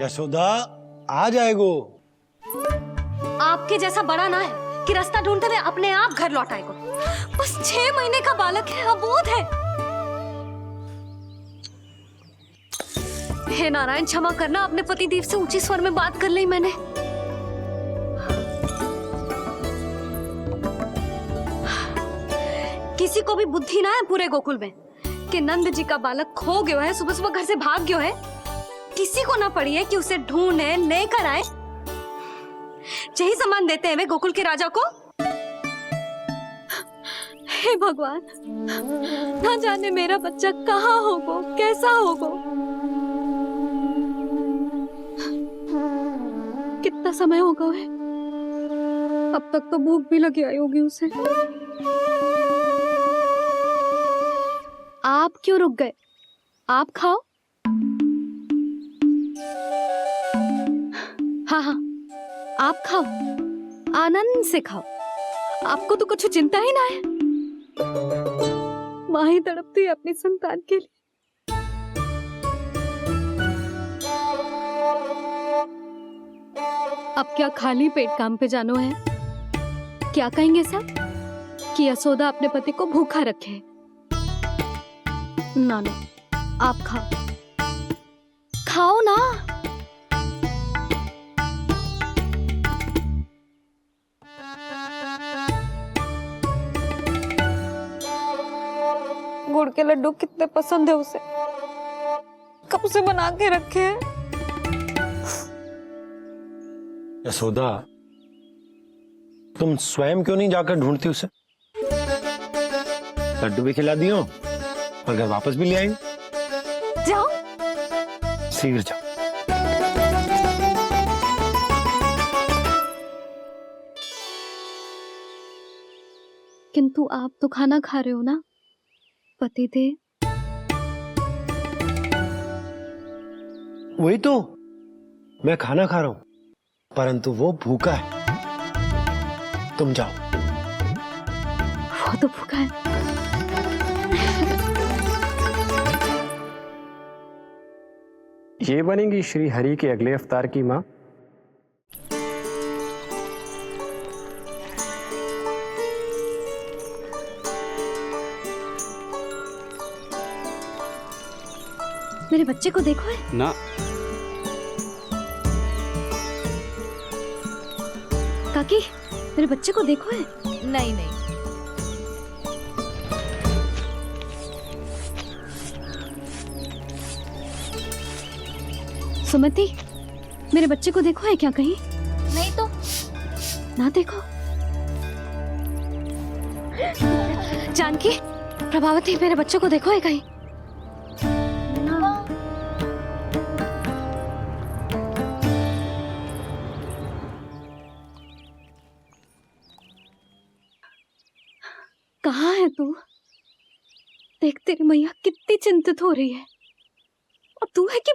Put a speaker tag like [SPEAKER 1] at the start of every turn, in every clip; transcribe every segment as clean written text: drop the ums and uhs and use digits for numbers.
[SPEAKER 1] यशोदा आ जाएगो।
[SPEAKER 2] आपके जैसा बड़ा ना है कि रास्ता ढूंढते हुए अपने आप घर लौट आएगो। बस 6 महीने का बालक है, अबोध है। हे नारायण, क्षमा करना, अपने पतिदेव से ऊंची स्वर में बात कर ली मैंने। किसी को भी बुद्धि ना है पूरे गोकुल में कि नंद जी का बालक खो गयो है, सुबह सुबह घर से भाग गयो है। किसी को ना पड़ी है कि उसे ढूंढे लेकर आए। यही सम्मान देते हैं वे गोकुल के राजा को। हे भगवान, ना जाने मेरा बच्चा कहाँ होगो, कैसा होगो। कितना समय होगा है? अब तक तो भूख भी लगी आई होगी उसे। आप क्यों रुक गए? आप खाओ। हाँ हाँ, आप खाओ, आनंद से खाओ। आपको तो कुछ चिंता ही ना है। माँ ही तड़पती है अपनी संतान के लिए। अब क्या खाली पेट काम पे जानो है? क्या कहेंगे सब कि यशोदा अपने पति को भूखा रखे? ना ना, आप खाओ, खाओ ना। गुड़ के लड्डू कितने पसंद है उसे, कब से बना के रखे हैं।
[SPEAKER 1] यशोदा, तुम स्वयं क्यों नहीं जाकर ढूंढती उसे? लड्डू भी खिला दियो और घर वापस भी ले आएंगे।
[SPEAKER 2] जाओ,
[SPEAKER 1] शीघ्र जाओ।
[SPEAKER 2] किंतु आप तो खाना खा रहे हो ना पतिदेव?
[SPEAKER 1] वही तो, मैं खाना खा रहा हूं, परंतु वो भूखा है। तुम जाओ।
[SPEAKER 2] वो तो भूखा है।
[SPEAKER 3] ये बनेंगी श्री हरि के अगले अवतार की माँ।
[SPEAKER 2] मेरे बच्चे को देखो है
[SPEAKER 3] ना।
[SPEAKER 2] काकी, मेरे बच्चे को देखो है।
[SPEAKER 4] नहीं नहीं,
[SPEAKER 2] सुमति, मेरे बच्चे को देखो है क्या कहीं?
[SPEAKER 4] नहीं तो।
[SPEAKER 2] ना देखो। जानकी, प्रभावती, मेरे बच्चे को देखो है कहीं? कहाँ है तू? देख, तेरी मैया कितनी चिंतित हो रही है और तू है कि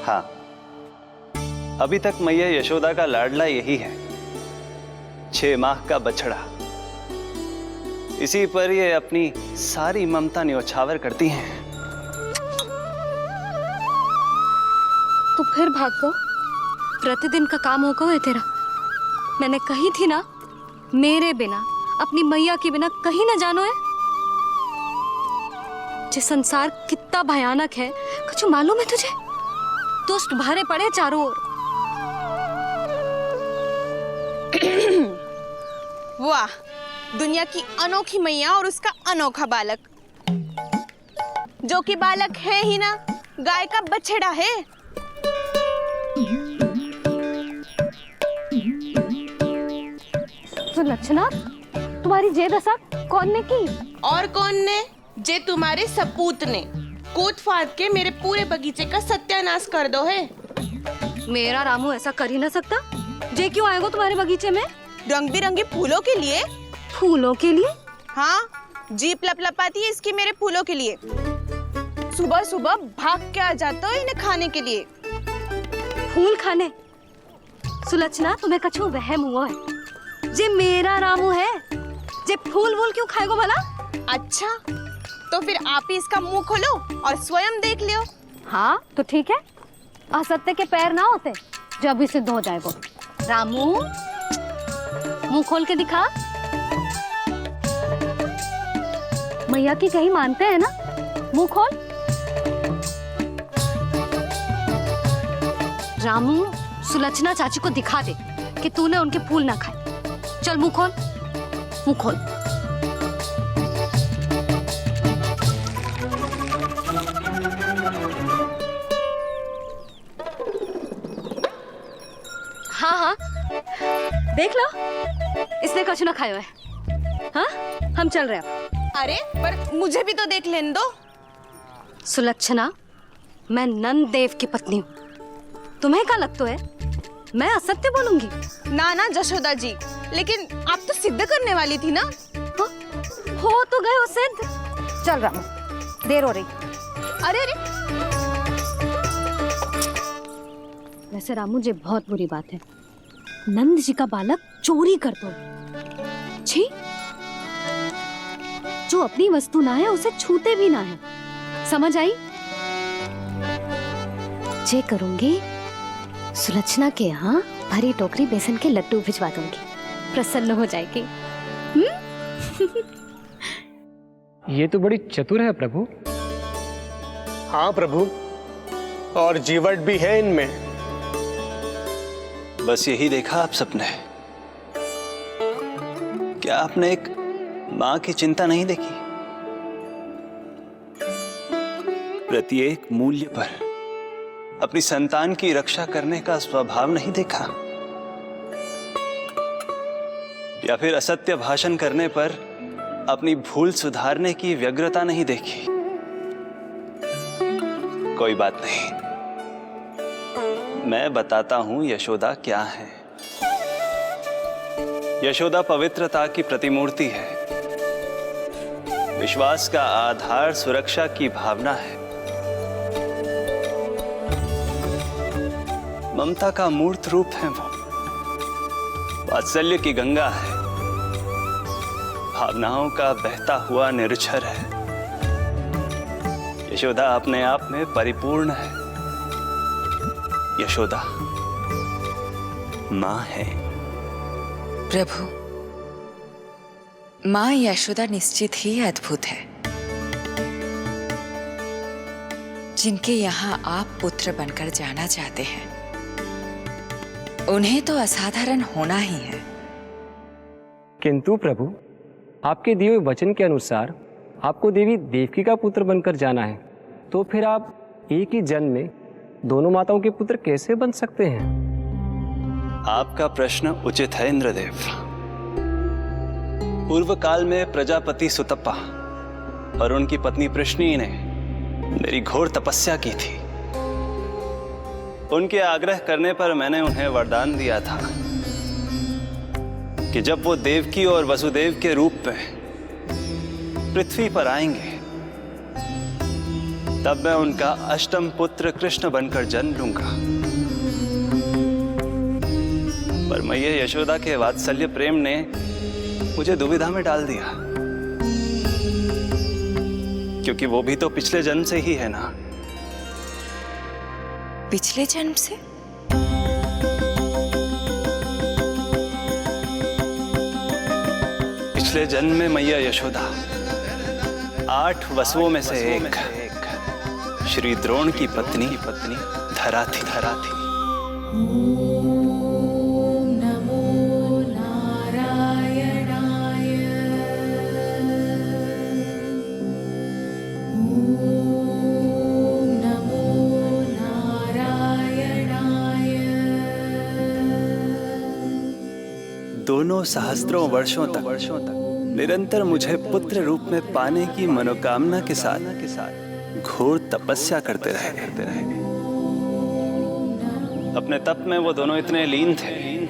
[SPEAKER 5] हाँ, अभी तक मैया यशोदा का लाडला यही है, 6 माह का बछड़ा। इसी पर ये अपनी सारी ममता न्योछावर करती हैं।
[SPEAKER 2] तू फिर भाग गो। प्रतिदिन का काम हो गो है तेरा। मैंने कही थी ना, मेरे बिना, अपनी मैया के बिना कहीं ना जानो है। ये संसार कितना भयानक है, कुछ मालूम है तुझे? दुष्ट भरे पड़े चारों ओर।
[SPEAKER 4] वाह, दुनिया की अनोखी मैया और उसका अनोखा बालक, जो कि बालक है ही ना, गाय का बछड़ा है।
[SPEAKER 2] तो लक्षणा, तुम्हारी जे दशा कौन ने की?
[SPEAKER 4] और कौन ने? जे तुम्हारे सपूत ने कूद फाड़ के मेरे पूरे बगीचे का सत्यानाश कर दो है।
[SPEAKER 2] मेरा रामू ऐसा कर ही ना सकता। जे क्यों आएगा तुम्हारे बगीचे में?
[SPEAKER 4] रंग बिरंगे फूलों के लिए।
[SPEAKER 2] फूलों के लिए?
[SPEAKER 4] हाँ, जीप लपलपाती है इसकी मेरे फूलों के लिए। सुबह सुबह भाग के आ जाता हो इन्हें खाने के लिए।
[SPEAKER 2] फूल खाने? सुलक्षणा, तुम्हें कछु वहम हुआ है? जे मेरा रामू है, जे फूल वूल क्यों खाएगो भला?
[SPEAKER 4] अच्छा, तो फिर आप ही इसका मुंह खोलो और स्वयं देख लियो।
[SPEAKER 2] हाँ तो ठीक है, असत्य के पैर ना होते जो अभी सिद्ध हो जाएगो। रामू, मुंह खोल के दिखा। मैया की कहीं मानते हैं ना? मुंह खोल। रामू, सुलक्षणा चाची को दिखा दे कि तूने उनके फूल ना खाए। चल मुंह खोल, मुंह खोल। हाँ हाँ, देख लो, इसने कछु ना खाया है। हाँ, हम चल रहे हैं।
[SPEAKER 4] अरे पर मुझे भी तो देख लेने दो।
[SPEAKER 2] सुलक्षणा, मैं नंद देव की पत्नी हूँ। तुम्हें क्या लगता है मैं असत्य बोलूंगी?
[SPEAKER 4] ना ना जशोदा जी, लेकिन आप तो सिद्ध करने वाली थी ना।
[SPEAKER 2] हो तो गए हो सिद्ध। चल रामू, देर हो रही।
[SPEAKER 4] अरे अरे,
[SPEAKER 2] वैसे रामू, ये बहुत बुरी बात है। नंद जी का बालक चोरी कर दो। छी, जो अपनी वस्तु ना है उसे छूते भी ना है। समझ आई? जे करूंगी, सुलक्षणा के यहाँ भरी टोकरी बेसन के लड्डू भिजवा दूंगी, प्रसन्न हो जाएगी।
[SPEAKER 3] ये तो बड़ी चतुर है प्रभु।
[SPEAKER 1] हाँ प्रभु, और जीवट भी है इनमें।
[SPEAKER 5] बस यही देखा आप सबने? क्या आपने एक मां की चिंता नहीं देखी? प्रत्येक मूल्य पर अपनी संतान की रक्षा करने का स्वभाव नहीं देखा? या फिर असत्य भाषण करने पर अपनी भूल सुधारने की व्यग्रता नहीं देखी? कोई बात नहीं, मैं बताता हूं यशोदा क्या है। यशोदा पवित्रता की प्रतिमूर्ति है, विश्वास का आधार सुरक्षा की भावना है, ममता का मूर्त रूप है वो, वात्सल्य की गंगा है, भावनाओं का बहता हुआ निर्झर है। यशोदा अपने आप में परिपूर्ण है। यशोदा मां है।
[SPEAKER 6] प्रभु, मां यशोदा निश्चित ही अद्भुत है। जिनके यहाँ आप पुत्र बनकर जाना चाहते हैं, उन्हें तो असाधारण होना ही है।
[SPEAKER 3] किंतु प्रभु, आपके दिए हुए वचन के अनुसार आपको देवी देवकी का पुत्र बनकर जाना है, तो फिर आप एक ही जन्म में दोनों माताओं के पुत्र कैसे बन सकते हैं?
[SPEAKER 5] आपका प्रश्न उचित है इंद्रदेव। पूर्व काल में प्रजापति सुतप्पा और उनकी पत्नी प्रश्नी ने मेरी घोर तपस्या की थी। उनके आग्रह करने पर मैंने उन्हें वरदान दिया था कि जब वो देवकी और वसुदेव के रूप में पृथ्वी पर आएंगे, तब मैं उनका अष्टम पुत्र कृष्ण बनकर जन्म लूंगा। पर मैया यशोदा के वात्सल्य प्रेम ने मुझे दुविधा में डाल दिया, क्योंकि वो भी तो पिछले जन्म से ही है ना।
[SPEAKER 6] पिछले जन्म से?
[SPEAKER 5] पिछले जन्म में मैया यशोदा 8 वसुओं में से एक श्री द्रोण की पत्नी धरा थी। दोनों सहस्त्रों वर्षों तक निरंतर मुझे पुत्र रूप में पाने की मनोकामना के साथ घोर तपस्या करते रहे। अपने तप में वो दोनों इतने लीन थे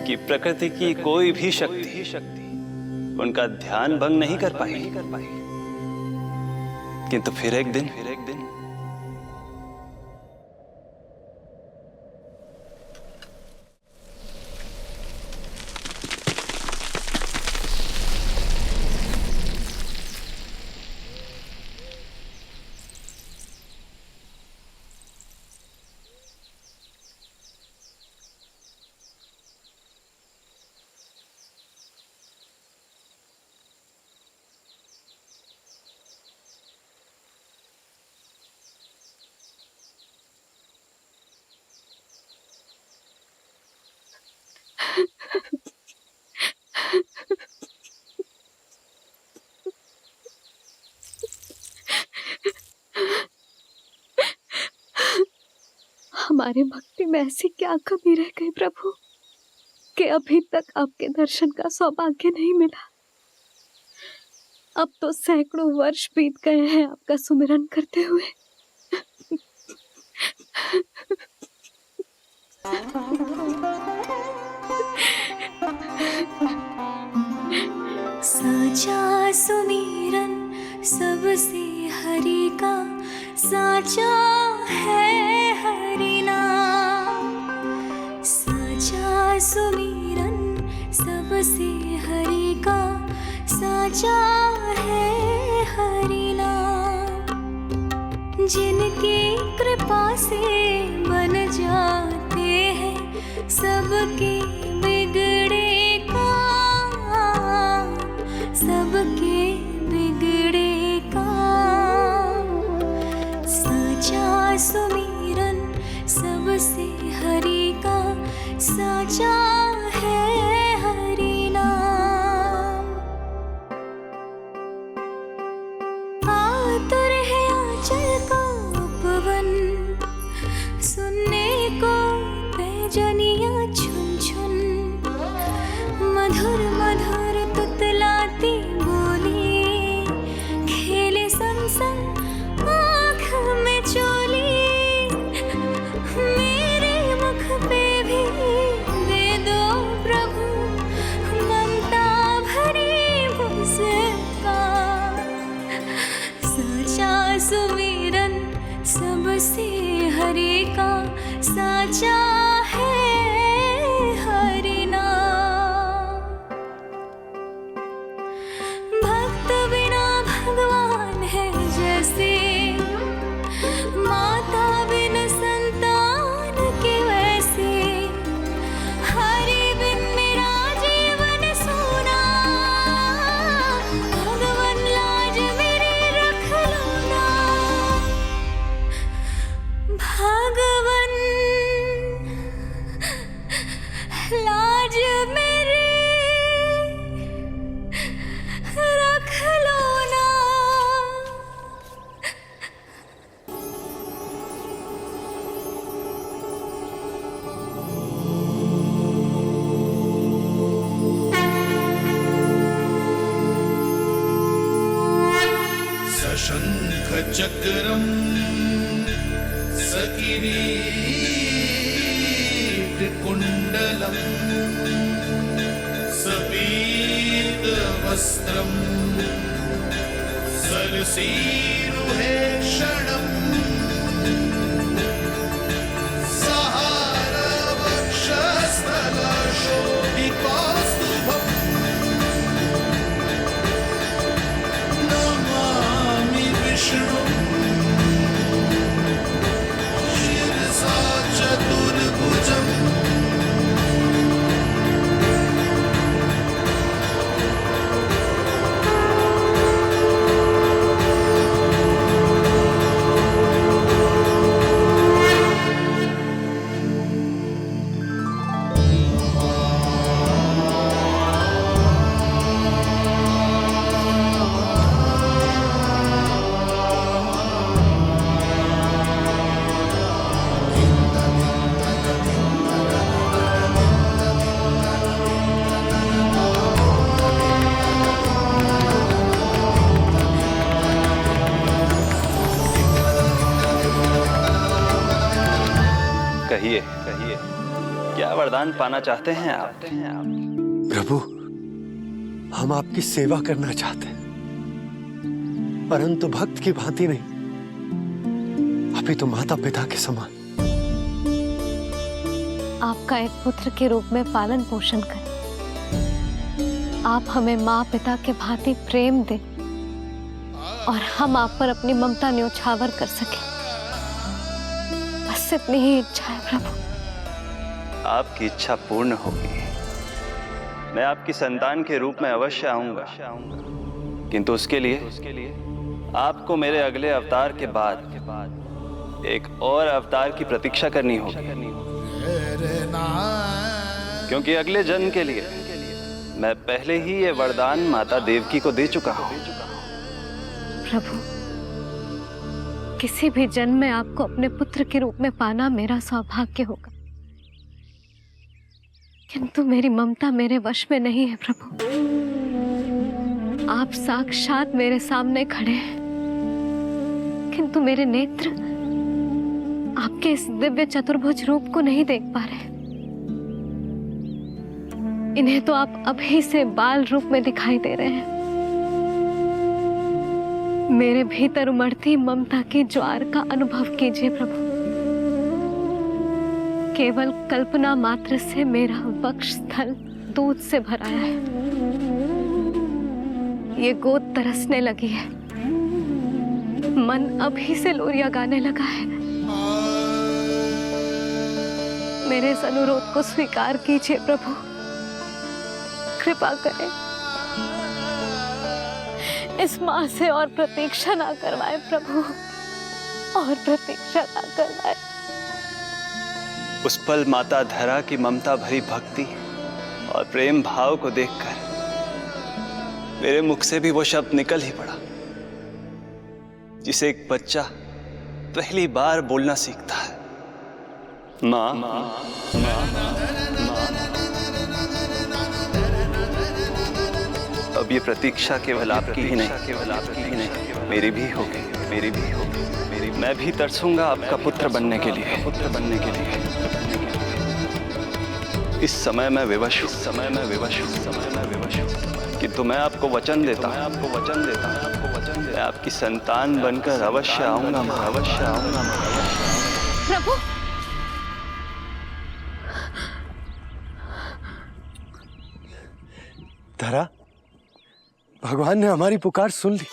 [SPEAKER 5] कि प्रकृति की कोई भी शक्ति उनका ध्यान भंग नहीं कर पाई। किंतु फिर एक दिन
[SPEAKER 2] हमारे भक्ति में ऐसी क्या कमी रह गई प्रभु कि अभी तक आपके दर्शन का सौभाग्य नहीं मिला। अब तो सैकड़ों वर्ष बीत गए हैं आपका सुमिरन करते हुए।
[SPEAKER 7] साचा सुमिरन सबसे हरि का, साचा है हरि नाम। साचा सुमिरन सबसे हरि का, साचा है हरि नाम। जिनकी कृपा से बन जाते हैं सबके बिगड़े काम, सबके बिगड़े काम। साचा सुमिरन सबसे हरि का, साचा है हरि नाम। आतुर है आंचल का उपवन, सुनने को पैजनियां छुन छुन। मधुर मधुर तुतलाती बोली, खेले संग संग आँख में चोली। मेरे मुख पे भी दे दो प्रभु ममता भरी मुस्कान। साचा सुमिरन सबसे हरि का, साचा है हरि नाम। भक्त बिना भगवान है जैसे, माता बिन संतान के वैसे। हरि बिन मेरा जीवन सूना, भगवान लाज मेरी रख लो ना। भगवान लाज मेरी रख लो ना।
[SPEAKER 8] सशङ्खचक्रम् सकिरीटकुण्डलम् सपीतवस्त्रम् सरसीरुहेक्षणम् सहारवक्षस्थलशोभिकास्तुभम् नमामि विष्णुम् शिरसा चतुर्भुजम्।
[SPEAKER 5] कहिए कहिए, क्या वरदान पाना चाहते हैं आप?
[SPEAKER 1] प्रभु, हम आपकी सेवा करना चाहते हैं, परंतु भक्त की भांति नहीं, अभी तो माता पिता के समान।
[SPEAKER 2] आपका एक पुत्र के रूप में पालन पोषण करें। आप हमें माँ पिता के भांति प्रेम दें और हम आप पर अपनी ममता न्योछावर कर सकें। बस इतनी ही इच्छा है प्रभु।
[SPEAKER 5] आपकी इच्छा पूर्ण होगी। मैं आपकी संतान के रूप में अवश्य आऊंगा, किंतु उसके लिए आपको मेरे अगले अवतार के बाद एक और अवतार की प्रतीक्षा करनी होगी, क्योंकि अगले जन्म के लिए मैं पहले ही ये वरदान माता देवकी को दे चुका हूं।
[SPEAKER 2] प्रभु, किसी भी जन्म में आपको अपने पुत्र के रूप में पाना मेरा सौभाग्य होगा, किंतु मेरी ममता मेरे वश में नहीं है प्रभु। आप साक्षात मेरे सामने खड़े हैं, किंतु मेरे नेत्र आपके इस दिव्य चतुर्भुज रूप को नहीं देख पा रहे। इन्हें तो आप अभी से बाल रूप में दिखाई दे रहे हैं। मेरे भीतर उमड़ती ममता की ज्वार का अनुभव कीजिए प्रभु। केवल कल्पना मात्र से मेरा वक्षस्थल दूध से भराया है। ये गोद तरसने लगी है, मन अभी से लोरियां गाने लगा है। मेरे इस अनुरोध को स्वीकार कीजिए प्रभु, कृपा करें। इस माँ से और प्रतीक्षा ना करवाए प्रभु, और प्रतीक्षा ना करवाए।
[SPEAKER 5] उस पल माता धरा की ममता भरी भक्ति और प्रेम भाव को देखकर मेरे मुख से भी वो शब्द निकल ही पड़ा जिसे एक बच्चा पहली बार बोलना सीखता है, माँ। अब ये प्रतीक्षा केवल आपकी ही नहीं, मेरी भी होगी। मैं भी तरसूंगा आपका पुत्र बनने के लिए। इस समय मैं विवश हूँ, किंतु मैं आपको वचन देता हूँ, मैं आपकी संतान बनकर अवश्य आऊंगा,
[SPEAKER 2] प्रभु,
[SPEAKER 1] धरा, भगवान ने हमारी पुकार सुन ली।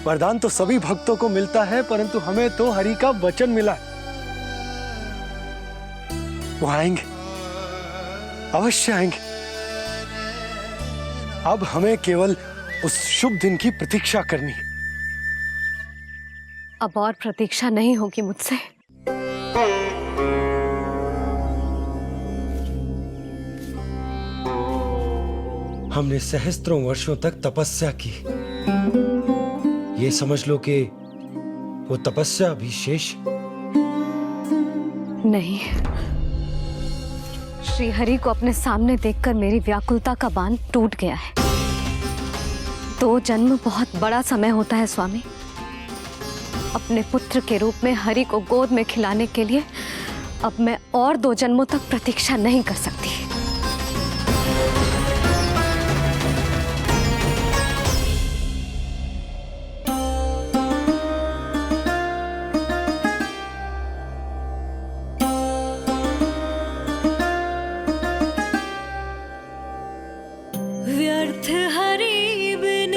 [SPEAKER 1] वरदान तो सभी भक्तों को मिलता है, परंतु हमें तो हरि का वचन मिला है। वो आएंगे, अवश्य आएंगे। अब हमें केवल उस शुभ दिन की प्रतीक्षा करनी है।
[SPEAKER 2] अब और प्रतीक्षा नहीं होगी मुझसे।
[SPEAKER 1] हमने सहस्त्रों वर्षों तक तपस्या की, ये समझ लो कि वो तपस्या अभी शेष
[SPEAKER 2] नहीं। श्री हरि को अपने सामने देखकर मेरी व्याकुलता का बांध टूट गया है। 2 जन्म बहुत बड़ा समय होता है स्वामी। अपने पुत्र के रूप में हरि को गोद में खिलाने के लिए अब मैं और 2 जन्मों तक प्रतीक्षा नहीं कर सकती।
[SPEAKER 7] व्यर्थ हरि बिन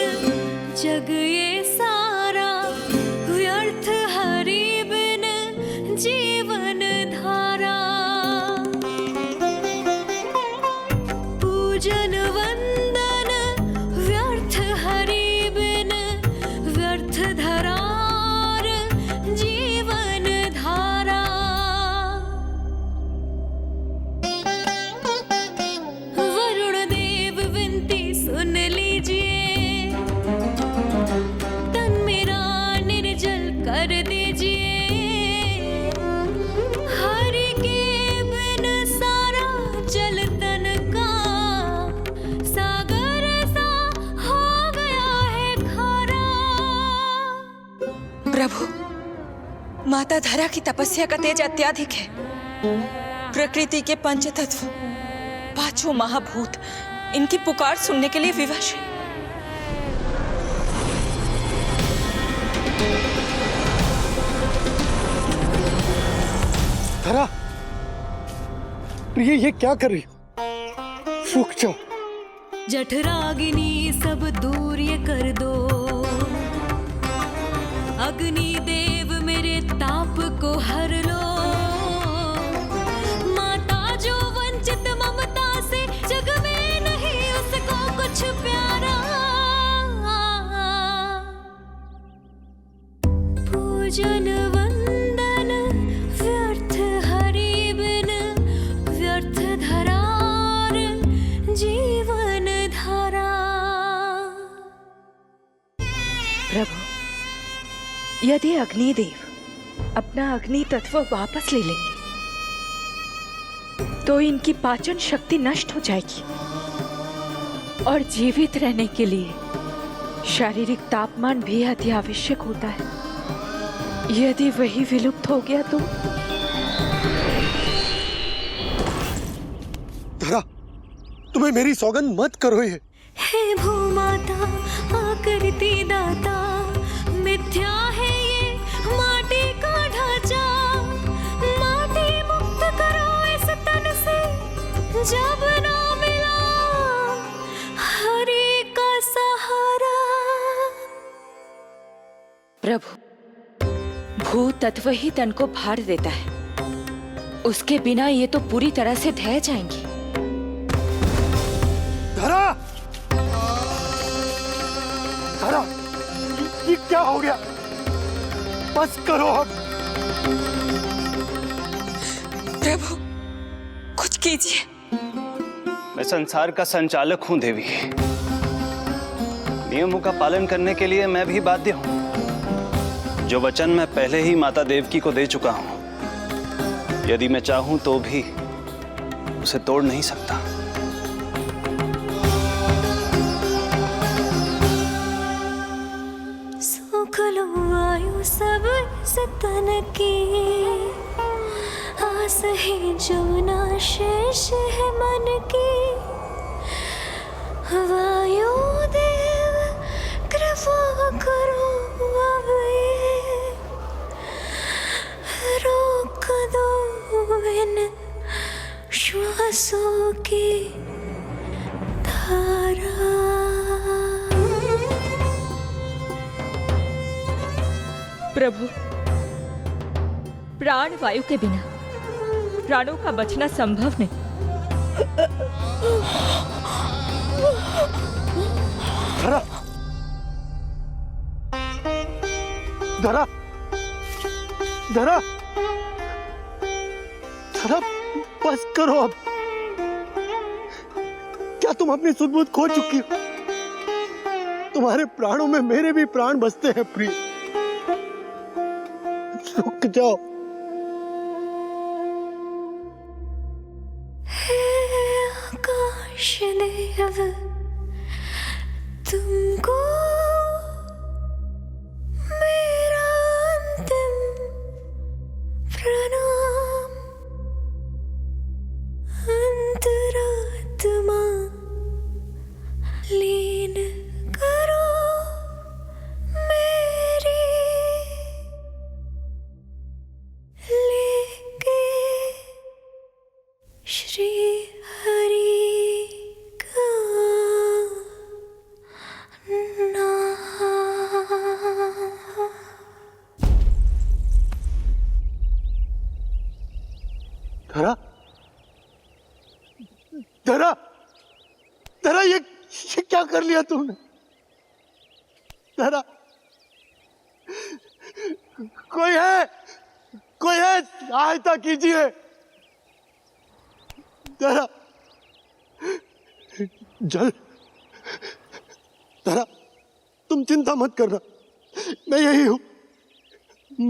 [SPEAKER 7] जग ये सारा, व्यर्थ हरि बिन जीवन धारा।
[SPEAKER 6] माता धरा की तपस्या का तेज अत्याधिक है। प्रकृति के पंचतत्व, पांचों महाभूत इनकी पुकार सुनने के लिए विवश है।
[SPEAKER 1] धरा, प्रिय ये क्या कर रही हो? रुक जाओ।
[SPEAKER 7] जठराग्नि सब दूर ये कर दो, अग्नि देव मेरे ताप को हर लो। माता जो वंचित ममता से, जग में नहीं उसको कुछ प्यारा। पूजन वंदन व्यर्थ हरि बिन, व्यर्थ धरार जीवन धारा।
[SPEAKER 6] प्रभु, यदि अग्निदेव अपना अग्नि तत्व वापस ले लेंगे तो इनकी पाचन शक्ति नष्ट हो जाएगी और जीवित रहने के लिए शारीरिक तापमान भी अति आवश्यक होता है। यदि वही विलुप्त हो गया तो?
[SPEAKER 1] धरा, तुम्हें मेरी सौगंध मत करो ये।
[SPEAKER 7] हे भूमाता आकृति दाता, मिथ्या है ये माटी का ढांचा। माटी मुक्त करो इस तन से, जब ना मिला हरि का सहारा।
[SPEAKER 6] प्रभु, भू तत्व ही तन को भार देता है, उसके बिना ये तो पूरी तरह से ढह जाएंगी।
[SPEAKER 1] धरा, धरा, ये क्या हो गया? बस करो अब।
[SPEAKER 6] प्रभु, कुछ कीजिए।
[SPEAKER 5] मैं संसार का संचालक हूं देवी। नियमों का पालन करने के लिए मैं भी बाध्य हूं। जो वचन मैं पहले ही माता देवकी को दे चुका हूं, यदि मैं चाहूं तो भी उसे तोड़ नहीं सकता।
[SPEAKER 7] सुख लो आयु सब इस तन की, आस है जो ना शेष है मन की। वायु देव कृपा करो अब ये, रोक दो इन श्वासों की धारा।
[SPEAKER 6] प्रभु, प्राण वायु के बिना प्राणों का बचना संभव नहीं।
[SPEAKER 1] धरा, धरा, धरा, धरा, बस करो अब। क्या तुम अपनी सुध-बुध खो चुकी हो? तुम्हारे प्राणों में मेरे भी प्राण बसते हैं प्रिय। रुक जाओ।
[SPEAKER 7] हे आकाश देव, तुमको मेरा अंतिम प्रणाम। अंतरात्मा लीन करो मेरी, लेके श्री हरि का नाम।
[SPEAKER 1] धरा, धरा, धरा, ये क्या कर लिया तुमने? धरा, कोई है? कोई है? सहायता कीजिए। धरा, जल। धरा, तुम चिंता मत करना, मैं यही हूं।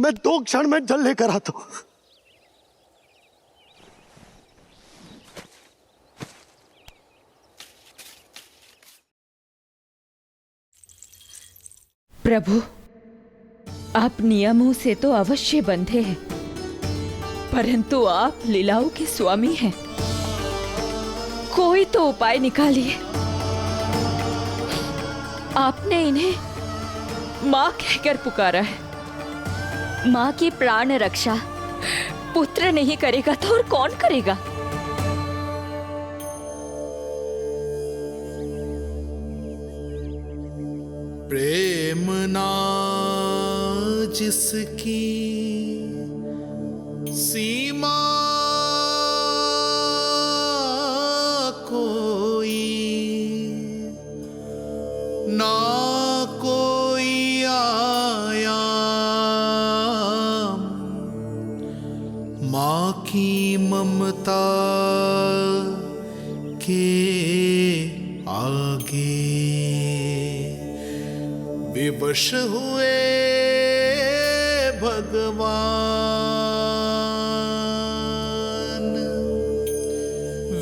[SPEAKER 1] मैं 2 क्षण में जल लेकर आता हूं।
[SPEAKER 6] प्रभु, आप नियमों से तो अवश्य बंधे हैं, परंतु आप लीलाओं के स्वामी हैं। कोई तो उपाय निकालिए। आपने इन्हें माँ कहकर पुकारा है।
[SPEAKER 7] माँ की प्राण रक्षा
[SPEAKER 6] पुत्र नहीं करेगा तो और कौन करेगा?
[SPEAKER 8] प्रेम ना जिसकी सीमा कोई, ना कोई आया माँ की ममता के आगे। विवश हुए भगवान,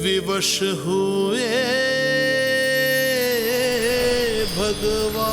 [SPEAKER 8] विवश हुए भगवान।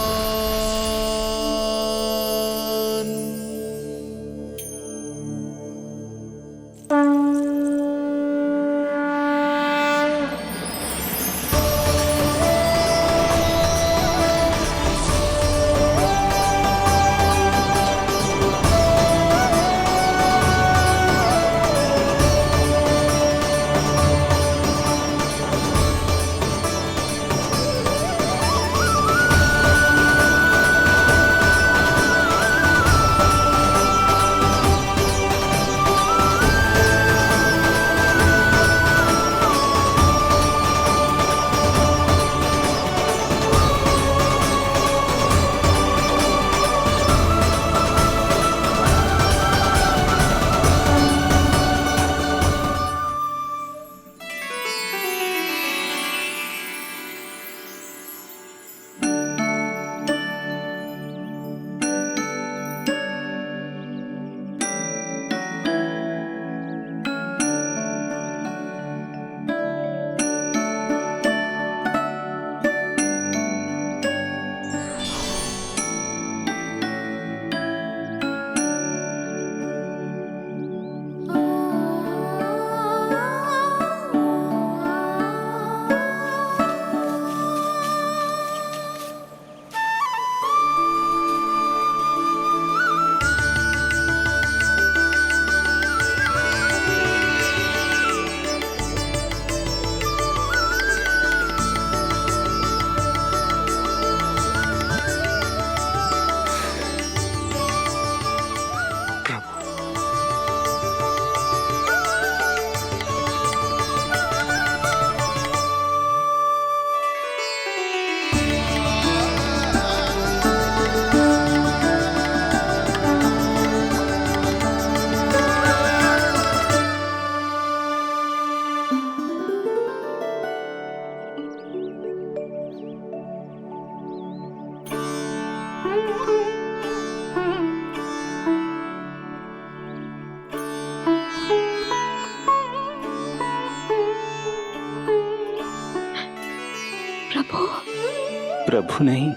[SPEAKER 5] प्रभु नहीं,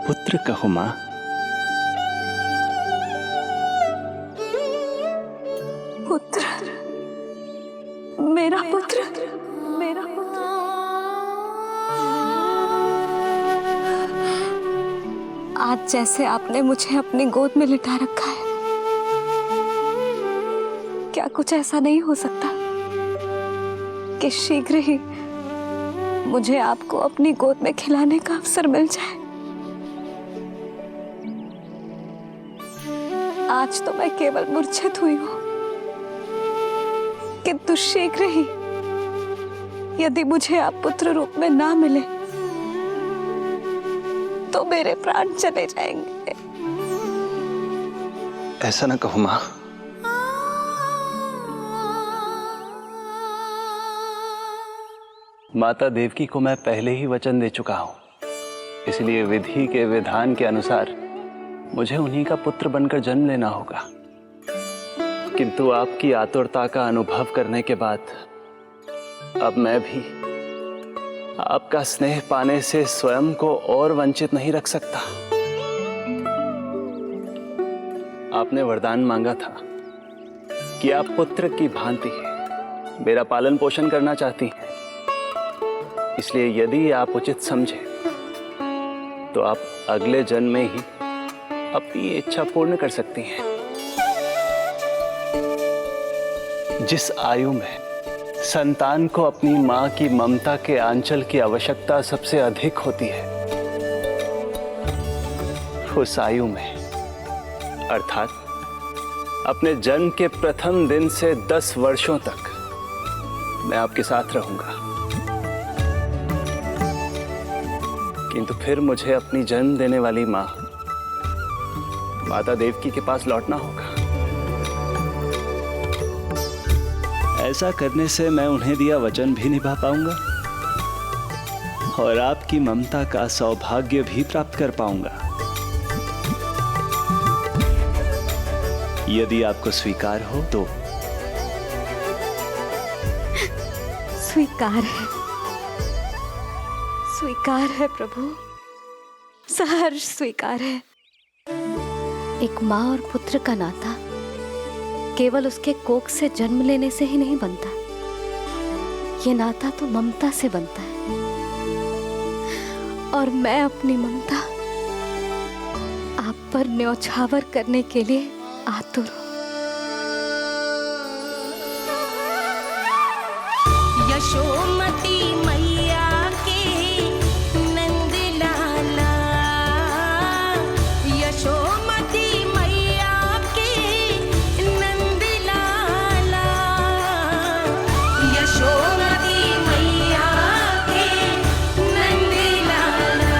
[SPEAKER 5] पुत्र कहो मां।
[SPEAKER 2] पुत्र, मेरा पुत्र, मेरा पुत्र। आज जैसे आपने मुझे अपनी गोद में लिटा रखा है, क्या कुछ ऐसा नहीं हो सकता कि शीघ्र ही मुझे आपको अपनी गोद में खिलाने का अवसर मिल जाए? आज तो मैं केवल मूर्छित हुई हूं, किंतु शीघ्र ही यदि मुझे आप पुत्र रूप में ना मिले तो मेरे प्राण चले जाएंगे।
[SPEAKER 5] ऐसा ना कहो मां। माता देवकी को मैं पहले ही वचन दे चुका हूं, इसलिए विधि के विधान के अनुसार मुझे उन्हीं का पुत्र बनकर जन्म लेना होगा। किंतु आपकी आतुरता का अनुभव करने के बाद अब मैं भी आपका स्नेह पाने से स्वयं को और वंचित नहीं रख सकता। आपने वरदान मांगा था कि आप पुत्र की भांति मेरा पालन पोषण करना चाहती हैं। इसलिए यदि आप उचित समझे तो आप अगले जन्म में ही अपनी इच्छा पूर्ण कर सकती हैं। जिस आयु में संतान को अपनी मां की ममता के आंचल की आवश्यकता सबसे अधिक होती है, उस आयु में अर्थात अपने जन्म के प्रथम दिन से 10 वर्षों तक मैं आपके साथ रहूंगा। किंतु फिर मुझे अपनी जन्म देने वाली मां माता देवकी के पास लौटना होगा। ऐसा करने से मैं उन्हें दिया वचन भी निभा पाऊंगा और आपकी ममता का सौभाग्य भी प्राप्त कर पाऊंगा। यदि आपको स्वीकार हो तो।
[SPEAKER 2] स्वीकार है, स्वीकार है प्रभु, सहर्ष स्वीकार है। एक माँ और पुत्र का नाता केवल उसके कोख से जन्म लेने से ही नहीं बनता, ये नाता तो ममता से बनता है। और मैं अपनी ममता आप पर न्यौछावर करने के लिए आतुर हूं।
[SPEAKER 7] यशोमती मैया के नंद लाला, यशोमती मैया के नंद लाला, यशोमती मैया के नंद लाला,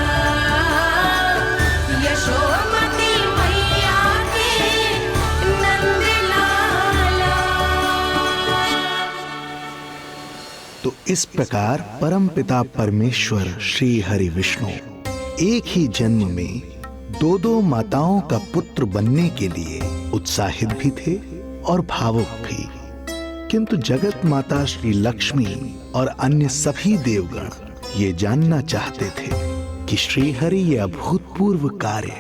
[SPEAKER 7] यशोमती मैया के नंद लाला।
[SPEAKER 8] तो इस प्रकार परमपिता परमेश्वर श्री हरि विष्णु एक ही जन्म में दो माताओं का पुत्र बनने के लिए उत्साहित भी थे और भावुक भी। किंतु जगत माता श्री लक्ष्मी और अन्य सभी देवगण ये जानना चाहते थे कि श्री हरि ये अभूतपूर्व कार्य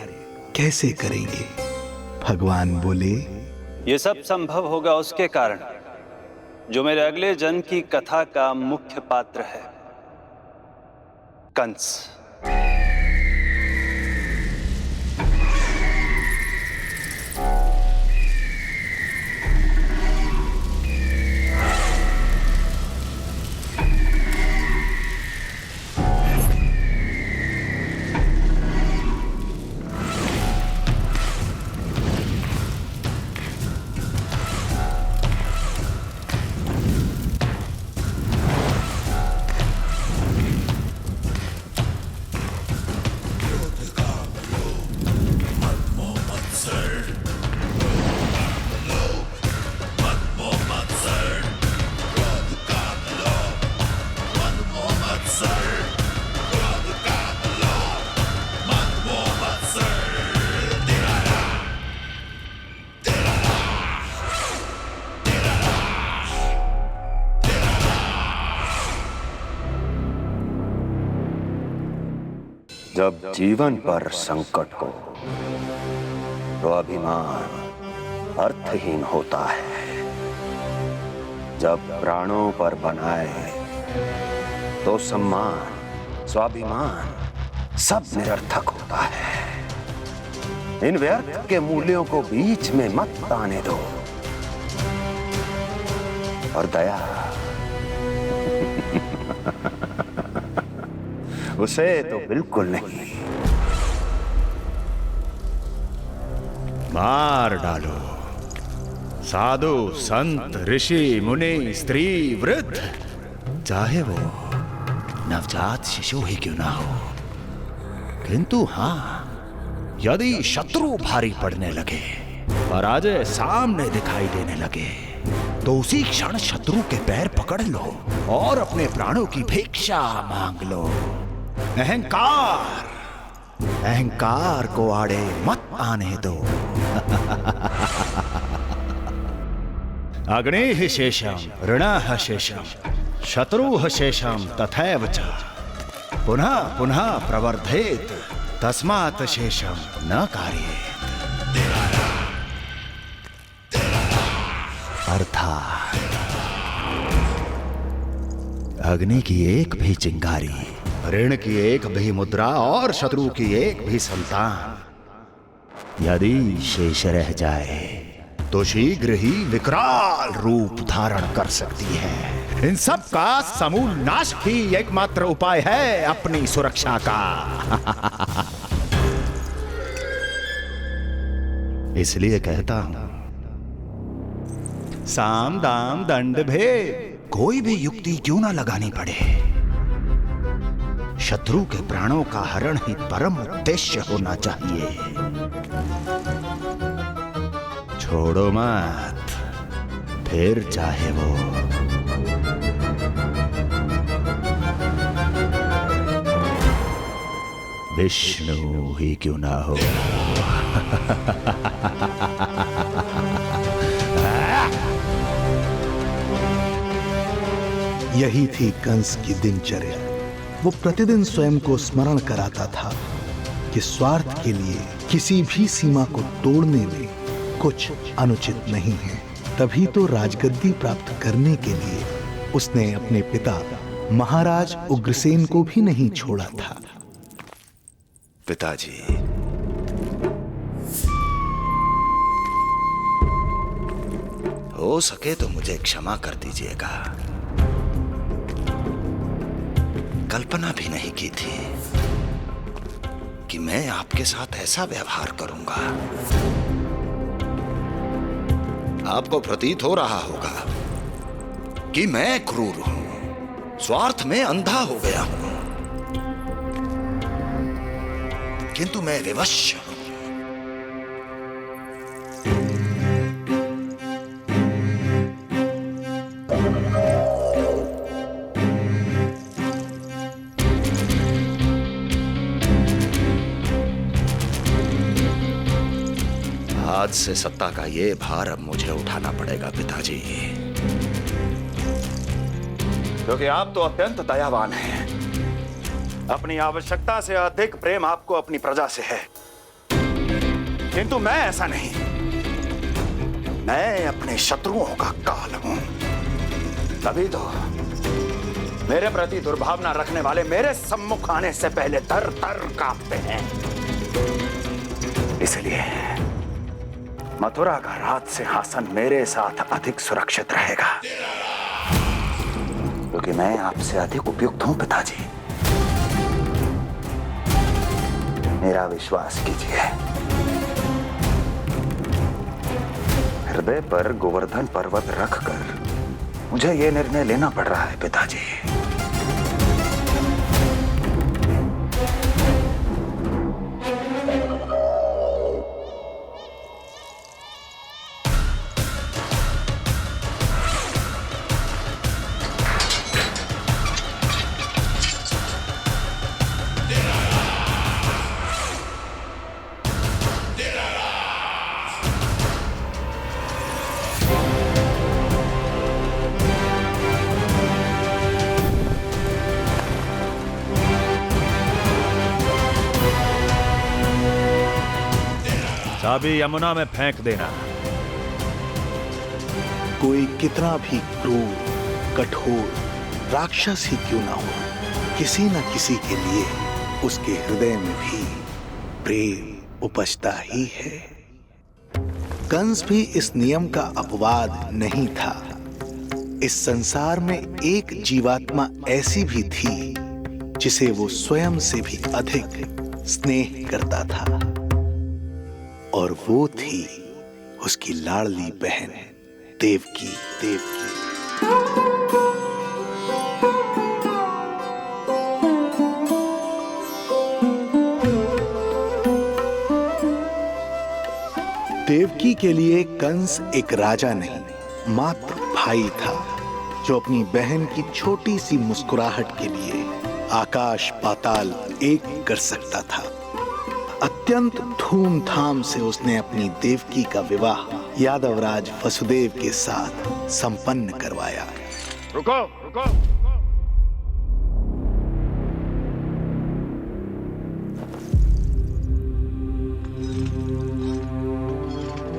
[SPEAKER 8] कैसे करेंगे। भगवान बोले,
[SPEAKER 5] ये सब संभव होगा उसके कारण जो मेरे अगले जन्म की कथा का मुख्य पात्र है, कंस।
[SPEAKER 9] जब जीवन पर संकट हो तो अभिमान अर्थहीन होता है। जब प्राणों पर बनाए तो सम्मान स्वाभिमान सब निरर्थक होता है। इन व्यर्थ के मूल्यों को बीच में मत आने दो। और दया उसे तो बिल्कुल नहीं।
[SPEAKER 10] मार डालो साधु संत ऋषि मुनि स्त्री वृद्ध, चाहे वो नवजात शिशु ही क्यों ना हो। किंतु हां, यदि शत्रु भारी पड़ने लगे, पराजय सामने दिखाई देने लगे, तो उसी क्षण शत्रु के पैर पकड़ लो और अपने प्राणों की भिक्षा मांग लो। अहंकार को आड़े मत आने दो। अग्नेः शेषम ऋणः शेषम शत्रुः शेषम तथैव च पुनः पुनः प्रवर्धेत तस्मात् शेषम न कार्येत। अर्थात अग्नि की एक भी चिंगारी, ऋण की एक भी मुद्रा और शत्रु की एक भी संतान यदि शेष रह जाए तो शीघ्र ही विकराल रूप धारण कर सकती है। इन सब का समूल नाश ही एकमात्र उपाय है अपनी सुरक्षा का। इसलिए कहता हूं, साम दाम दंड भेद कोई भी युक्ति क्यों ना लगानी पड़े, शत्रु के प्राणों का हरण ही परम उद्देश्य होना चाहिए। छोड़ो मत, फिर चाहे वो विष्णु ही क्यों ना हो।
[SPEAKER 8] यही थी कंस की दिनचर्या। वो प्रतिदिन स्वयं को स्मरण कराता था कि स्वार्थ के लिए किसी भी सीमा को तोड़ने में कुछ अनुचित नहीं है। तभी तो राजगद्दी प्राप्त करने के लिए उसने अपने पिता महाराज उग्रसेन को भी नहीं छोड़ा था।
[SPEAKER 10] पिताजी, हो सके तो मुझे क्षमा कर दीजिएगा। कल्पना भी नहीं की थी कि मैं आपके साथ ऐसा व्यवहार करूंगा। आपको प्रतीत हो रहा होगा कि मैं क्रूर हूं, स्वार्थ में अंधा हो गया हूं, किंतु मैं विवश हूं। आज से सत्ता का ये भार अब मुझे उठाना पड़ेगा पिताजी, क्योंकि आप तो अत्यंत दयावान हैं। अपनी आवश्यकता से अधिक प्रेम आपको अपनी प्रजा से है, किंतु मैं ऐसा नहीं। मैं अपने शत्रुओं का काल हूं, तभी तो मेरे प्रति दुर्भावना रखने वाले मेरे सम्मुख आने से पहले थर थर कांपते हैं। इसलिए मथुरा का राज सिंहासन मेरे साथ अधिक सुरक्षित रहेगा, क्योंकि मैं आपसे अधिक उपयुक्त हूं पिताजी। मेरा विश्वास कीजिए। हृदय पर गोवर्धन पर्वत रखकर मुझे यह निर्णय लेना पड़ रहा है पिताजी। चाबी यमुना में फेंक देना।
[SPEAKER 8] कोई कितना भी क्रूर, कठोर राक्षस ही क्यों ना हो, किसी न किसी के लिए उसके हृदय में भी प्रेम उपजता ही है। कंस भी इस नियम का अपवाद नहीं था। इस संसार में एक जीवात्मा ऐसी भी थी जिसे वो स्वयं से भी अधिक स्नेह करता था, और वो थी उसकी लाडली बहन देवकी। देवकी के लिए कंस एक राजा नहीं, मात्र भाई था, जो अपनी बहन की छोटी सी मुस्कुराहट के लिए आकाश पाताल एक कर सकता था। अत्यंत धूमधाम से उसने अपनी देवकी का विवाह यादवराज वसुदेव के साथ संपन्न करवाया।
[SPEAKER 10] रुको, रुको।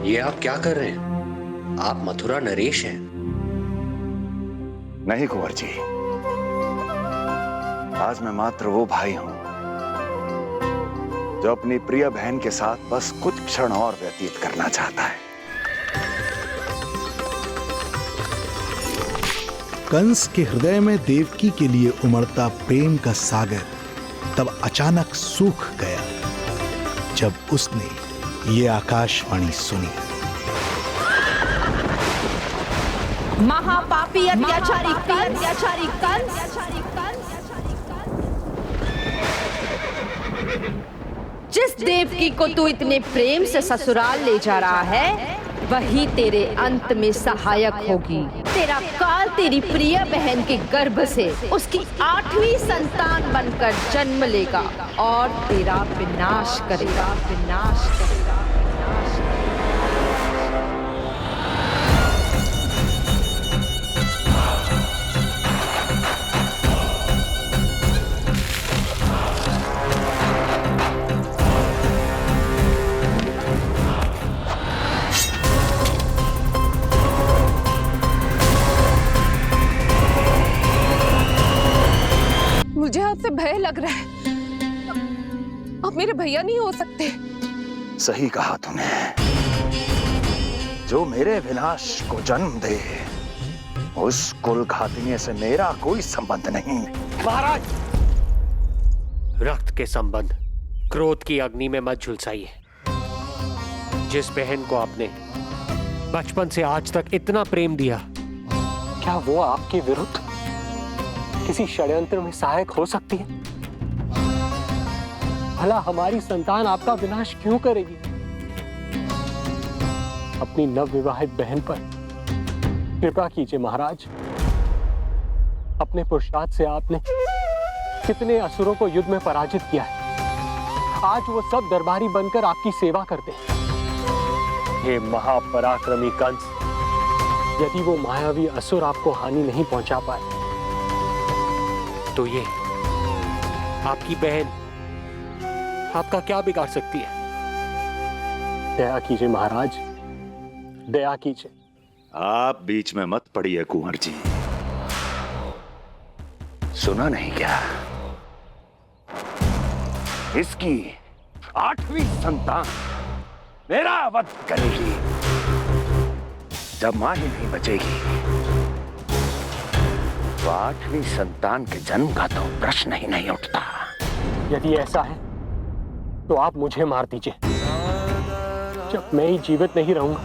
[SPEAKER 1] ये आप क्या कर रहे हैं?
[SPEAKER 11] आप मथुरा नरेश हैं?
[SPEAKER 9] नहीं कुंवर जी, आज मैं मात्र वो भाई हूं जो अपनी प्रिय बहन के साथ बस कुछ क्षण और व्यतीत करना चाहता है।
[SPEAKER 8] कंस के हृदय में देवकी के लिए उमड़ता प्रेम का सागर तब अचानक सूख गया जब उसने ये आकाशवाणी सुनी।
[SPEAKER 6] महापापी अत्याचारी कंस जिस देवकी को तू इतने प्रेम से ससुराल ले जा रहा है, वही तेरे अंत में सहायक होगी। तेरा काल तेरी प्रिय बहन के गर्भ से उसकी 8वीं संतान बनकर जन्म लेगा और तेरा विनाश करेगा।
[SPEAKER 4] मुझे आपसे भय लग रहा है। आप मेरे भैया नहीं हो सकते।
[SPEAKER 9] सही कहा तूने। जो मेरे विनाश को जन्म दे, उस कुल घातिनी से मेरा कोई संबंध नहीं।
[SPEAKER 12] महाराज, रक्त के संबंध क्रोध की अग्नि में मत झुलसाइए। जिस बहन को आपने बचपन से आज तक इतना प्रेम दिया,
[SPEAKER 3] क्या वो आपके विरुद्ध किसी षड्यंत्र में सहायक हो सकती है? भला हमारी संतान आपका विनाश क्यों करेगी? अपनी नवविवाहित बहन पर कृपा कीजिए महाराज। अपने पुरुषार्थ से आपने कितने असुरों को युद्ध में पराजित किया है। आज वो सब दरबारी बनकर आपकी सेवा करते हैं। हे महापराक्रमी कंस, यदि वो मायावी असुर आपको हानि नहीं पहुंचा पाए,
[SPEAKER 12] तो ये आपकी बहन आपका क्या बिगाड़ सकती है?
[SPEAKER 3] दया कीजिए महाराज, दया कीजिए।
[SPEAKER 9] आप बीच में मत पड़िए कुंवर जी। सुना नहीं क्या? इसकी 8वीं संतान मेरा वध करेगी। जब मां ही नहीं बचेगी, तो 8वीं संतान के जन्म का तो प्रश्न ही नहीं उठता।
[SPEAKER 3] यदि ऐसा है तो आप मुझे मार दीजिए। जब मैं ही जीवित नहीं रहूंगा,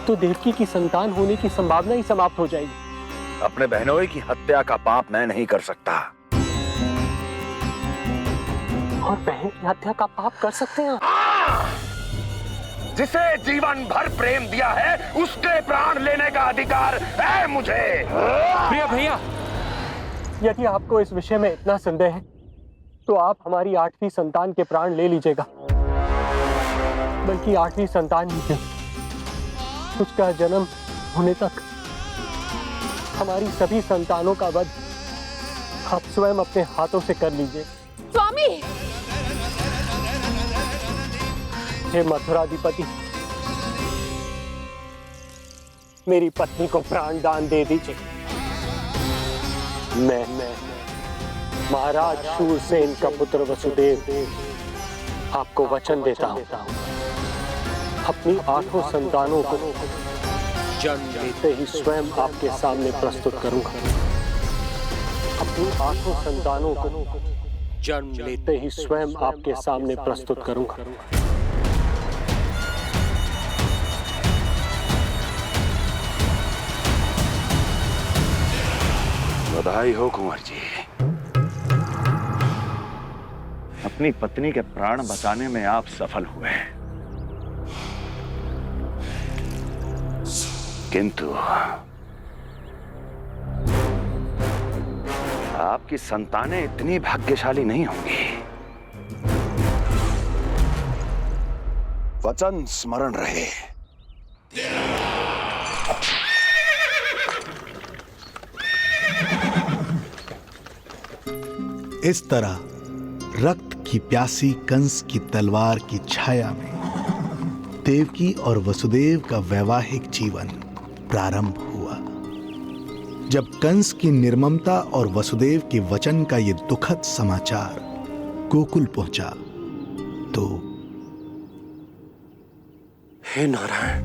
[SPEAKER 3] तो देवकी की संतान होने की संभावना ही समाप्त हो जाएगी।
[SPEAKER 9] अपने बहनोई की हत्या का पाप मैं नहीं कर सकता।
[SPEAKER 3] और बहन की हत्या का पाप कर सकते हैं?
[SPEAKER 9] जिसे जीवन भर प्रेम दिया है, उसके प्राण लेने का अधिकार है मुझे।
[SPEAKER 3] प्रिय भैया, यदि आपको इस विषय में इतना संदेह है, तो आप हमारी 8वीं संतान के प्राण ले लीजिएगा। बल्कि 8वीं संतान ही क्यों, उसका जन्म होने तक हमारी सभी संतानों का वध आप स्वयं अपने हाथों से कर लीजिए।
[SPEAKER 4] स्वामी,
[SPEAKER 3] हे मथुराधिपति, मेरी पत्नी को प्राण दान दे दीजिए। मैं महाराज शूरसेन का पुत्र वसुदेव आपको वचन देता हूं, अपनी 8 संतानों को जन्म लेते ही स्वयं आपके सामने प्रस्तुत करूंगा। अपनी 8 संतानों को जन्म लेते ही स्वयं आपके सामने प्रस्तुत करूंगा।
[SPEAKER 9] बधाई हो कुंवर जी, अपनी पत्नी के प्राण बचाने में आप सफल हुए। किंतु आपकी संतानें इतनी भाग्यशाली नहीं होंगी। वचन स्मरण रहे।
[SPEAKER 8] इस तरह रक्त की प्यासी कंस की तलवार की छाया में देवकी और वसुदेव का वैवाहिक जीवन प्रारंभ हुआ। जब कंस की निर्ममता और वसुदेव के वचन का यह दुखद समाचार गोकुल पहुंचा तो
[SPEAKER 1] हे नारायण,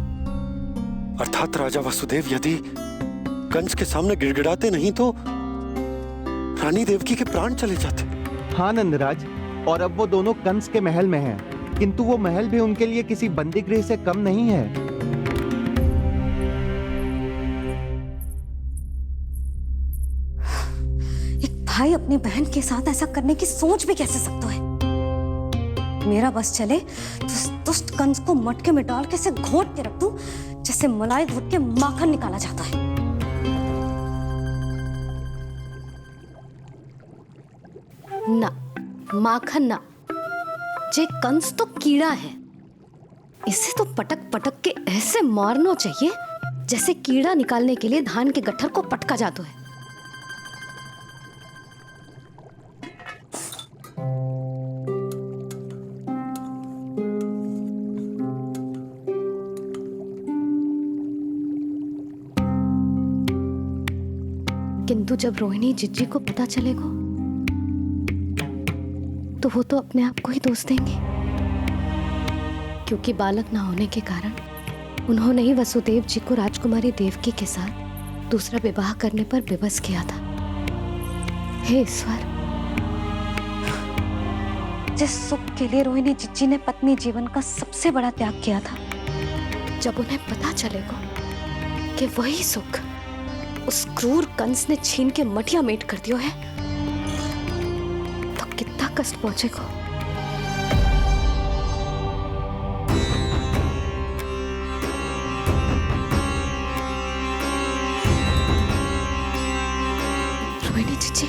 [SPEAKER 1] अर्थात राजा वसुदेव यदि कंस के सामने गिड़गिड़ाते नहीं तो रानी देवकी के प्राण चले जाते।
[SPEAKER 11] हाँ नंदराज, और अब वो दोनों कंस के महल में हैं, किंतु वो महल भी उनके लिए किसी बंदीगृह से कम नहीं है।
[SPEAKER 2] एक भाई अपनी बहन के साथ ऐसा करने की सोच भी कैसे सकता है? मेरा बस चले तो उस दुष्ट कंस को मटके में डाल के ऐसे घोंट के रख दूं जैसे मलाई घोट के माखन निकाला जाता है। ना, माखन ना, जे कंस तो कीड़ा है, इसे तो पटक पटक के ऐसे मारना चाहिए जैसे कीड़ा निकालने के लिए धान के गट्ठर को पटका जाता है। किंतु जब रोहिणी जिज्जी को पता चलेगा तो वो तो अपने आप को ही दोष देंगे, क्योंकि बालक ना होने के कारण उन्होंने ही वसुदेव जी को राजकुमारी देवकी के साथ दूसरा विवाह करने पर विवश किया था। हे ईश्वर, जिस सुख के लिए रोहिणी जिज्जी ने पत्नी जीवन का सबसे बड़ा त्याग किया था, जब उन्हें पता चलेगा कि वही सुख उस क्रूर कंस ने छीन के मटिया मेट कर दिया है तो कितना कष्ट पहुंचेगा। रोहिणी जीजी,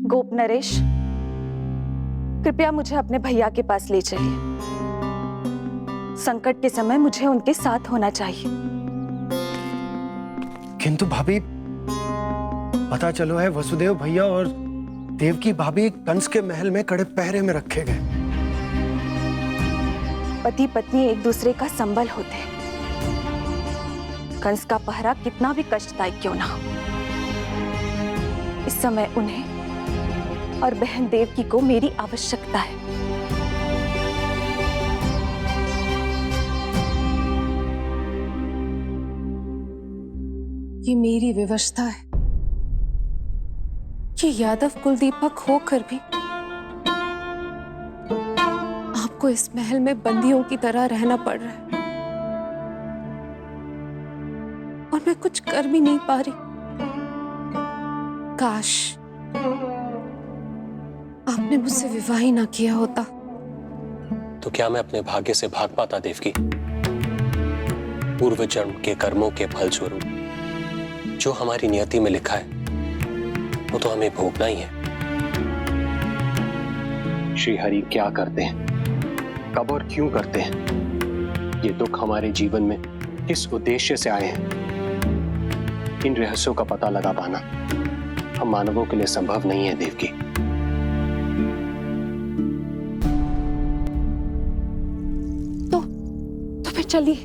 [SPEAKER 6] गोप नरेश, कृपया मुझे अपने भैया के पास ले चलिए। संकट के समय मुझे उनके साथ होना चाहिए।
[SPEAKER 1] किंतु भाभी, पता चलो है वसुदेव भैया और देवकी भाभी कंस के महल में कड़े पहरे में रखे गए।
[SPEAKER 6] पति पत्नी एक दूसरे का संबल होते हैं। कंस का पहरा कितना भी कष्टदायक क्यों ना हो, इस समय उन्हें और बहन देवकी को मेरी आवश्यकता है।
[SPEAKER 4] ये मेरी विवशता है। ये यादव कुलदीपक होकर भी आपको इस महल में बंदियों की तरह रहना पड़ रहा है और मैं कुछ कर भी नहीं पा रही। काश आपने मुझसे विवाह ही ना किया होता।
[SPEAKER 12] तो क्या मैं अपने भाग्य से भाग पाता देवकी? पूर्व जन्म के कर्मों के फल स्वरूप जो हमारी नियति में लिखा है वो तो हमें भोगना ही है। श्री हरि क्या करते हैं, कब और क्यों करते हैं, ये दुख हमारे जीवन में किस उद्देश्य से आए हैं, इन रहस्यों का पता लगा पाना हम मानवों के लिए संभव नहीं है देवकी।
[SPEAKER 4] तो फिर चलिए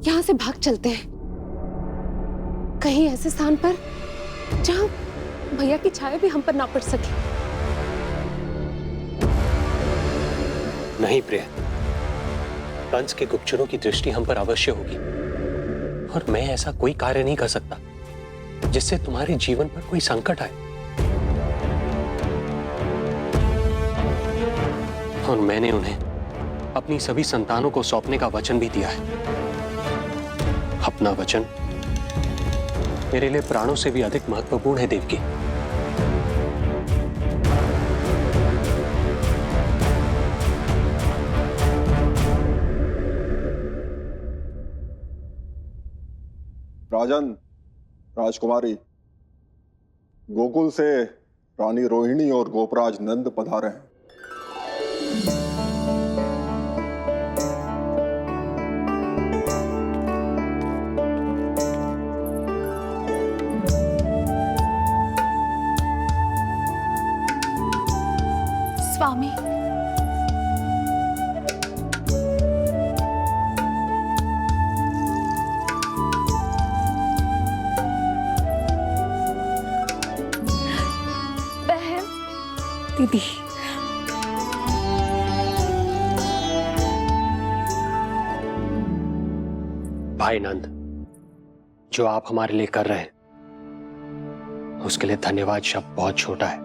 [SPEAKER 4] यहां से भाग चलते हैं, कहीं ऐसे स्थान पर जहां भैया की छाया भी हम पर ना पड़ सके।
[SPEAKER 12] नहीं प्रिय, कंस के गुप्तचरों की दृष्टि हम पर अवश्य होगी और मैं ऐसा कोई कार्य नहीं कर सकता जिससे तुम्हारे जीवन पर कोई संकट आए। और मैंने उन्हें अपनी सभी संतानों को सौंपने का वचन भी दिया है। अपना वचन मेरे लिए प्राणों से भी अधिक महत्वपूर्ण है देवकी।
[SPEAKER 13] राजन, राजकुमारी, गोकुल से रानी रोहिणी और गोपराज नंद पधारे हैं।
[SPEAKER 6] शक्ति।
[SPEAKER 12] भाई नंद, जो आप हमारे लिए कर रहे हैं उसके लिए धन्यवाद शब्द बहुत छोटा है।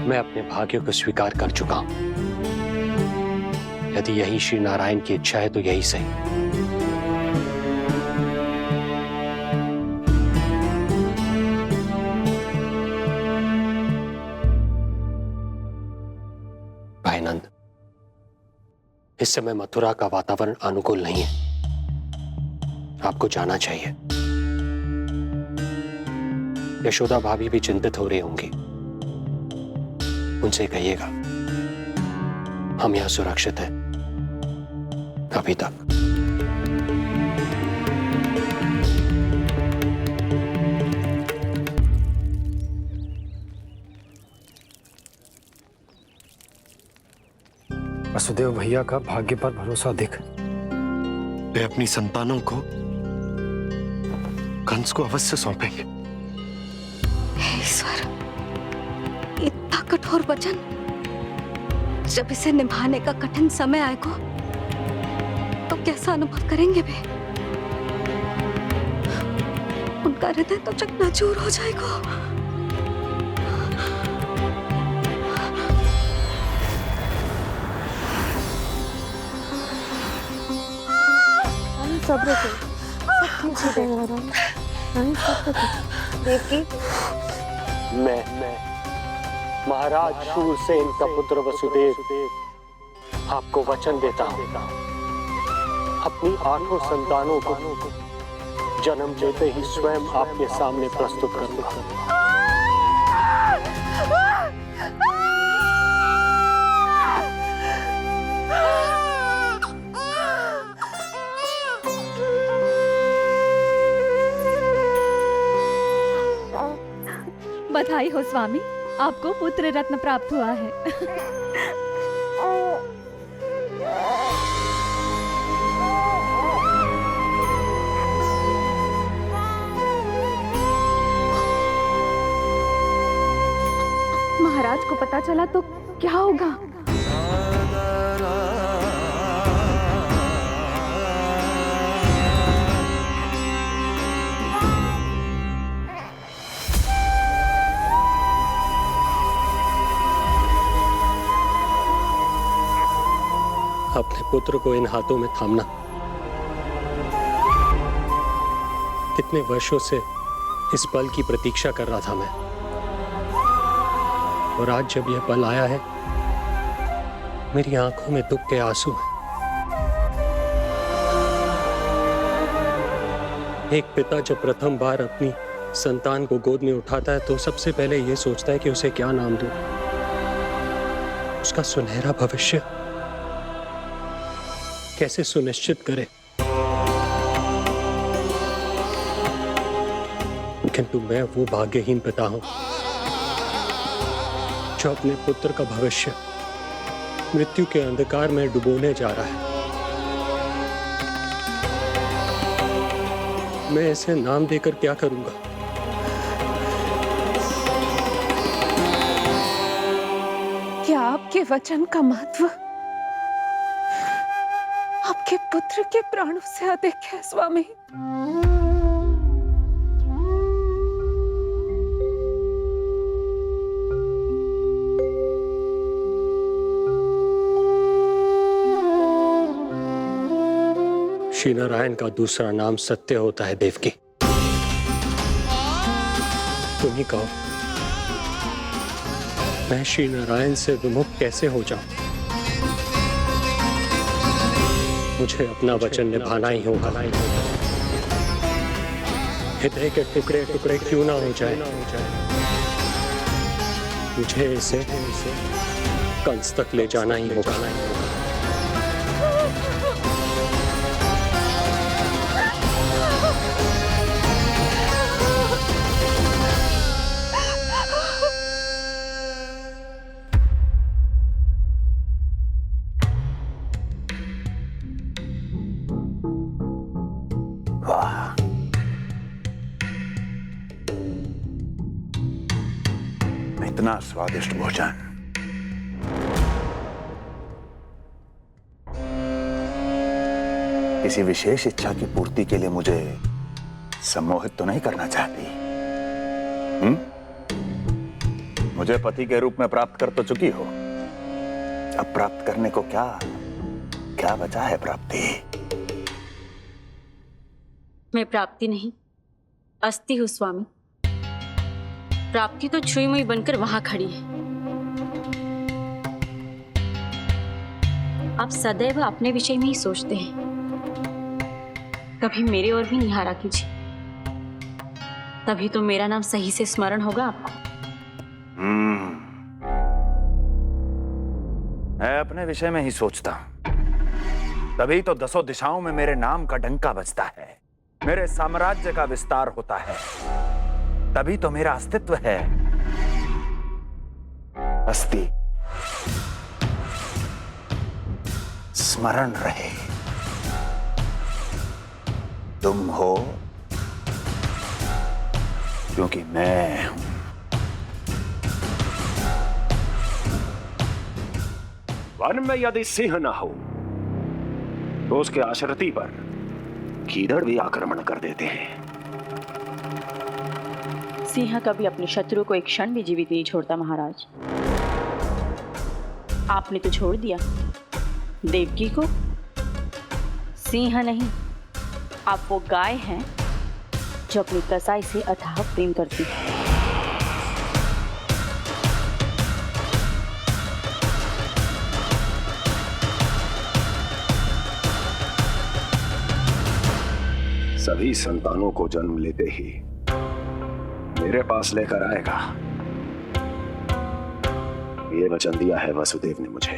[SPEAKER 12] मैं अपने भाग्य को स्वीकार कर चुका हूं। यदि यही श्री नारायण की इच्छा है तो यही सही। भाई नंद, इस समय मथुरा का वातावरण अनुकूल नहीं है, आपको जाना चाहिए। यशोदा भाभी भी चिंतित हो रही होंगी, उनसे कहिएगा हम यहां सुरक्षित हैं अभी तक।
[SPEAKER 1] वसुदेव भैया का भाग्य पर भरोसा देख वे अपनी संतानों को कंस को अवश्य सौंपेंगे।
[SPEAKER 2] ईश्वर, इतना कठोर वचन, जब इसे निभाने का कठिन समय आएगा तो कैसा अनुभव करेंगे वे? उनका हृदय तो चकनाचूर हो जाएगा।
[SPEAKER 6] सब्र करो, सब ठीक हो जाएगा। देवकी,
[SPEAKER 12] मैं महाराज शूरसेन का पुत्र वसुदेव आपको वचन देता हूं, अपनी 8 संतानों को जन्म देते ही स्वयं आपके सामने प्रस्तुत करूंगा।
[SPEAKER 6] बधाई हो स्वामी, आपको पुत्र रत्न प्राप्त हुआ है। महाराज को पता चला तो क्या होगा?
[SPEAKER 12] अपने पुत्र को इन हाथों में थामना। कितने वर्षों से इस पल की प्रतीक्षा कर रहा था मैं, और आज जब यह पल आया है मेरी आंखों में दुख के आंसू हैं। एक पिता जब प्रथम बार अपनी संतान को गोद में उठाता है तो सबसे पहले यह सोचता है कि उसे क्या नाम दूं, उसका सुनहरा भविष्य कैसे सुनिश्चित करे। किंतु मैं वो भाग्यहीन पिता हूं जो अपने पुत्र का भविष्य मृत्यु के अंधकार में डुबोने जा रहा है। मैं इसे नाम देकर क्या करूंगा?
[SPEAKER 6] क्या आपके वचन का महत्व आपके पुत्र के प्राणों से अधिक है स्वामी?
[SPEAKER 12] श्री नारायण का दूसरा नाम सत्य होता है देवकी। तुम ही कहो, मैं श्री नारायण से विमुख कैसे हो जाऊं? मुझे अपना वचन निभाना ही होगा। हृदय के टुकड़े टुकड़े क्यों ना हो जाए, मुझे इसे कंस तक ले जाना ही होगा।
[SPEAKER 10] इतना स्वादिष्ट भोजन किसी विशेष इच्छा की पूर्ति के लिए मुझे सम्मोहित तो नहीं करना चाहती? मुझे पति के रूप में प्राप्त कर तो चुकी हो, अब प्राप्त करने को क्या क्या बचा है प्राप्ति?
[SPEAKER 14] मैं प्राप्ति नहीं, अस्थि हूं स्वामी। प्राप्ति तो छुई मुई बनकर वहां खड़ी है। आप सदैव अपने विषय में ही सोचते हैं, कभी मेरे ओर भी निहारा कीजिए, तभी तो मेरा नाम सही से स्मरण होगा आपको।
[SPEAKER 10] मैं अपने विषय में ही सोचता हूं, तभी तो दसों दिशाओं में मेरे नाम का डंका बजता है, मेरे साम्राज्य का विस्तार होता है, तभी तो मेरा अस्तित्व है। अस्थि स्मरण रहे, तुम हो क्योंकि मैं हूं।
[SPEAKER 12] वन में यदि सिंह न हो तो उसके आश्रिति पर गीदड़ भी आक्रमण कर देते हैं।
[SPEAKER 14] सिंह कभी अपने शत्रु को एक क्षण भी जीवित नहीं छोड़ता महाराज। आपने तो छोड़ दिया देवकी को। सिंह नहीं, आप वो गाय हैं जो अपनी कसाई से अथाह प्रेम करती है।
[SPEAKER 12] सभी संतानों को जन्म लेते ही मेरे पास लेकर आएगा, ये वचन दिया है वसुदेव ने मुझे।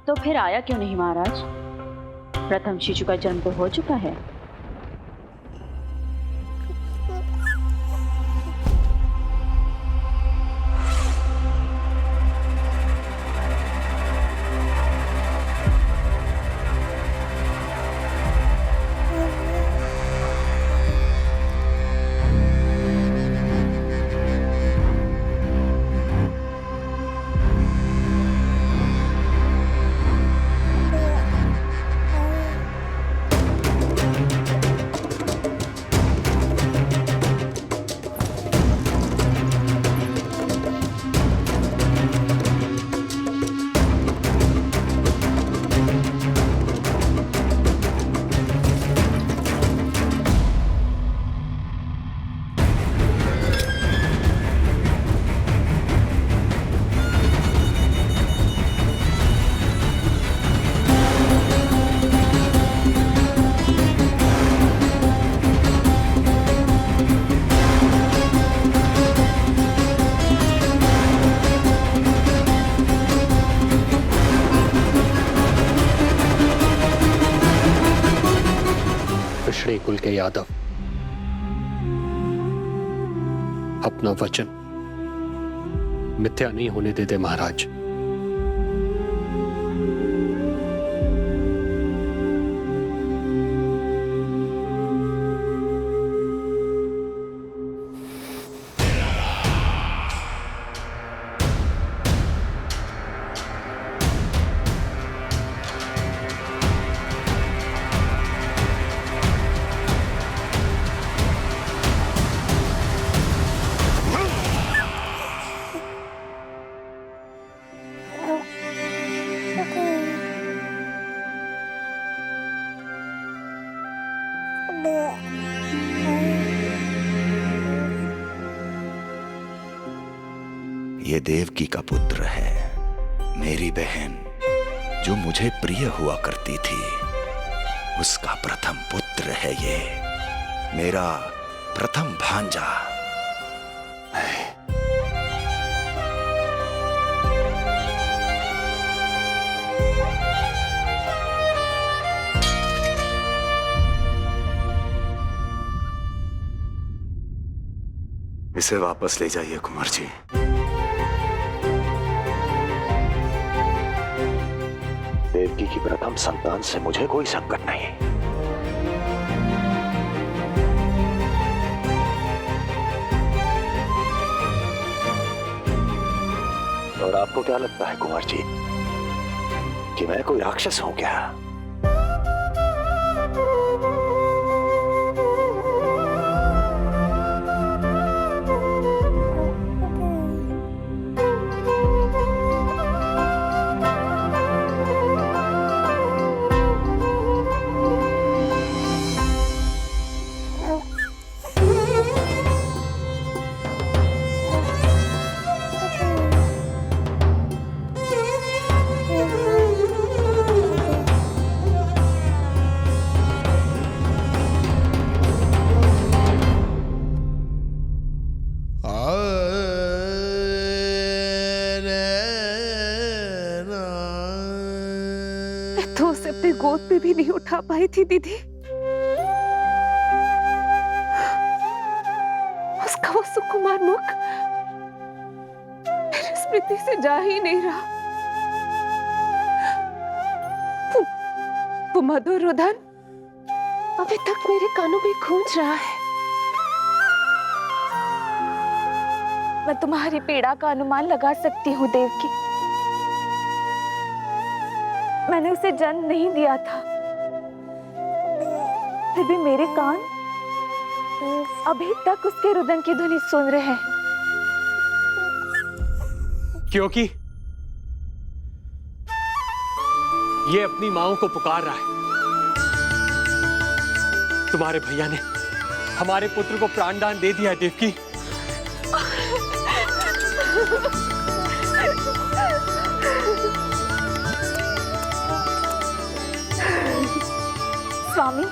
[SPEAKER 14] तो फिर आया क्यों नहीं महाराज? प्रथम शिशु का जन्म तो हो चुका है।
[SPEAKER 12] कुल के यादव अपना वचन मिथ्या नहीं होने देते महाराज।
[SPEAKER 10] ये देवकी का पुत्र है, मेरी बहन जो मुझे प्रिय हुआ करती थी, उसका प्रथम पुत्र है ये, मेरा प्रथम भांजा। इसे वापस ले जाइए कुंवर जी।
[SPEAKER 12] देवकी की प्रथम संतान से मुझे कोई संकट नहीं।
[SPEAKER 9] और आपको क्या लगता है कुंवर जी कि मैं कोई राक्षस हूं क्या?
[SPEAKER 6] तो उसे अपनी गोद पे भी नहीं उठा पाई थी दीदी। उसका वो सुकुमार मुख मेरी स्मृति से जा ही नहीं रहा। वो मधुर रुदन अभी तक मेरे कानों में गूंज रहा है।
[SPEAKER 14] मैं तुम्हारी पीड़ा का अनुमान लगा सकती हूँ देवकी। मैंने उसे जन्म नहीं दिया था, फिर भी मेरे कान अभी तक उसके रुदन की ध्वनि सुन रहे हैं।
[SPEAKER 1] क्योंकि ये अपनी माओ को पुकार रहा है। तुम्हारे भैया ने हमारे पुत्र को प्राणदान दे दिया है देवकी।
[SPEAKER 14] स्वामी,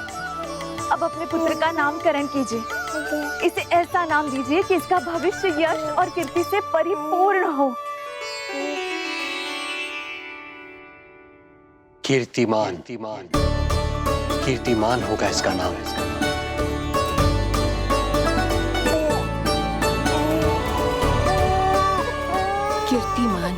[SPEAKER 14] अब अपने पुत्र का नामकरण कीजिए। इसे ऐसा नाम दीजिए कि इसका भविष्य यश और कीर्ति से परिपूर्ण हो।
[SPEAKER 12] कीर्तिमान, कीर्तिमान होगा इसका नाम।
[SPEAKER 6] कीर्तिमान।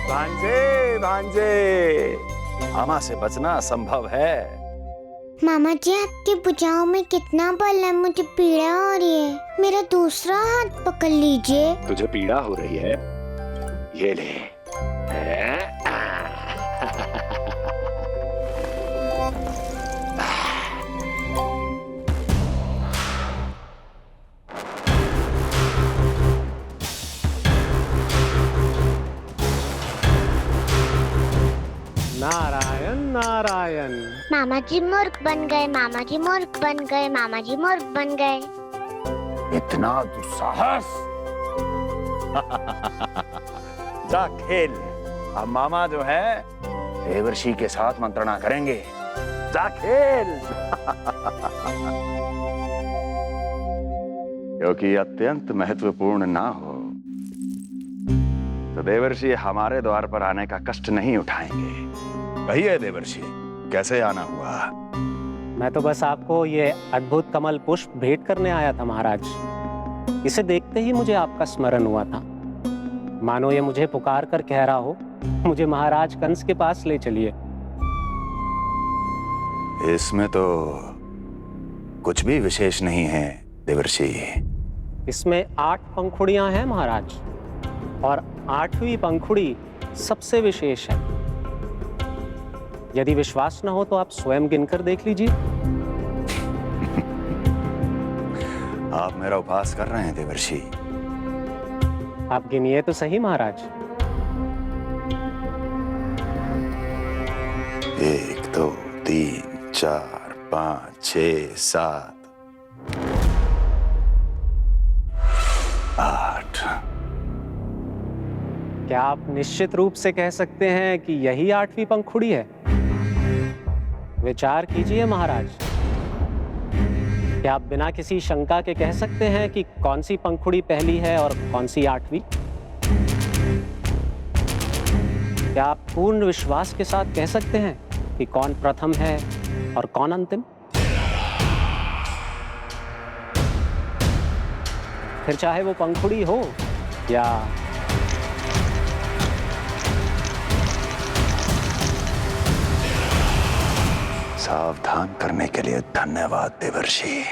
[SPEAKER 5] भांजे, भांजे, मामा से बचना असंभव है।
[SPEAKER 15] मामा जी, आपकी भुजाओं में कितना बल है, मुझे पीड़ा हो रही है। मेरा दूसरा हाथ पकड़ लीजिए।
[SPEAKER 9] तुझे पीड़ा हो रही है? ये ले।
[SPEAKER 3] नारायण नारायण।
[SPEAKER 15] मामा जी मूर्ख बन गए, मामा जी मूर्ख बन गए, मामा जी मूर्ख बन गए।
[SPEAKER 9] इतना दुस्साहस! जा खेल। अब मामा जो है देवर्षि के साथ मंत्रणा करेंगे। जा खेल। क्योंकि अत्यंत महत्वपूर्ण ना हो तो देवर्षि हमारे द्वार पर आने का कष्ट नहीं उठाएंगे। कहिए देवर्षि, कैसे आना हुआ?
[SPEAKER 3] मैं तो बस आपको ये अद्भुत कमल पुष्प भेंट करने आया था महाराज। इसे देखते ही मुझे आपका स्मरण हुआ था। मानो ये मुझे पुकार कर कह रहा हो, मुझे महाराज कंस के पास ले चलिए।
[SPEAKER 9] इसमें तो कुछ भी विशेष नहीं है देवर्षि।
[SPEAKER 3] इसमें 8 पंखुड़ियां हैं महाराज, और 8वीं पंखुड़ी सबसे विशेष है। यदि विश्वास न हो तो आप स्वयं गिनकर देख लीजिए।
[SPEAKER 9] आप मेरा उपहास कर रहे हैं देवर्षि।
[SPEAKER 3] आप गिनिए तो सही महाराज।
[SPEAKER 9] 1 2 3 4 5 6 7 8।
[SPEAKER 3] क्या आप निश्चित रूप से कह सकते हैं कि यही 8वीं पंखुड़ी है? विचार कीजिए महाराज। क्या आप बिना किसी शंका के कह सकते हैं कि कौन सी पंखुड़ी पहली है और कौन सी आठवीं? क्या आप पूर्ण विश्वास के साथ कह सकते हैं कि कौन प्रथम है और कौन अंतिम? फिर चाहे वो पंखुड़ी हो या
[SPEAKER 9] सावधान करने के लिए धन्यवाद देवर्षि।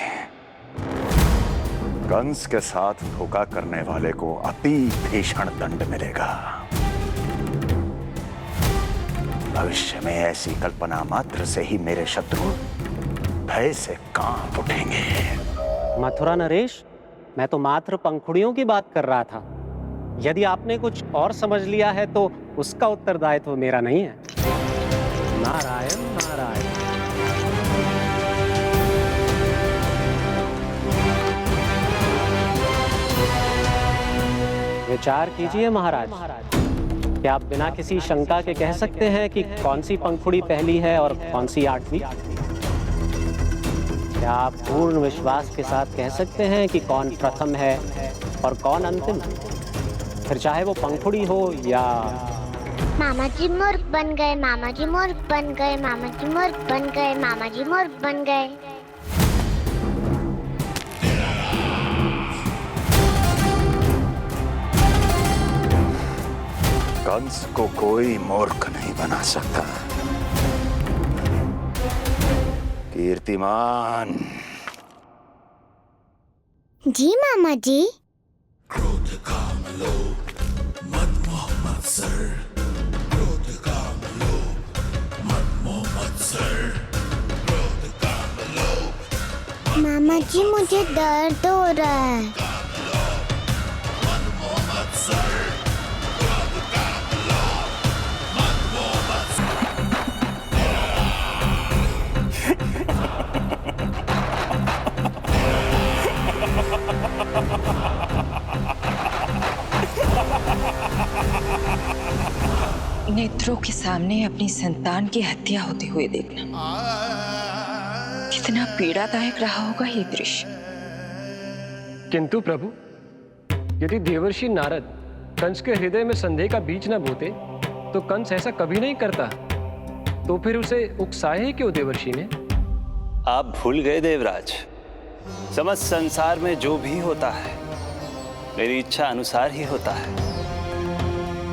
[SPEAKER 9] कंस के साथ धोखा करने वाले को अति भीषण दंड मिलेगा। भविष्य में ऐसी कल्पना मात्र से ही मेरे शत्रु भय से कांप उठेंगे।
[SPEAKER 3] मथुरा नरेश, मैं तो मात्र पंखुड़ियों की बात कर रहा था। यदि आपने कुछ और समझ लिया है तो उसका उत्तरदायित्व मेरा नहीं है। नारायण नारायण। विचार कीजिए महाराज। क्या आप बिना किसी शंका के कह सकते हैं कि कौन सी पंखुड़ी पहली है और कौन सी आठवीं? क्या आप पूर्ण विश्वास के साथ कह सकते हैं कि कौन प्रथम है और कौन अंतिम? फिर चाहे वो पंखुड़ी हो या
[SPEAKER 15] मामा जी मूर्ख बन गए, मामा जी मूर्ख बन गए, मामा जी मूर्ख बन गए, मामा जी मूर्ख बन गए।
[SPEAKER 9] कंस को कोई मूर्ख नहीं बना सकता। कीर्तिमान।
[SPEAKER 15] जी मामा जी।
[SPEAKER 10] क्रोध काम लोभ मद मोह मत्सर, क्रोध काम लोभ मद मोह मत्सर, क्रोध काम लोभ।
[SPEAKER 15] मामा जी मुझे दर्द हो रहा है।
[SPEAKER 6] नेत्रों के सामने अपनी संतान की हत्या होते हुए देखना कितना पीड़ादायक रहा होगा ये दृश्य।
[SPEAKER 3] किंतु प्रभु, यदि देवर्षि नारद कंस के हृदय में संदेह का बीज न बोते तो कंस ऐसा कभी नहीं करता। तो फिर उसे उकसाए क्यों देवर्षि ने?
[SPEAKER 5] आप भूल गए देवराज, समस्त संसार में जो भी होता है मेरी इच्छा अनुसार ही होता है।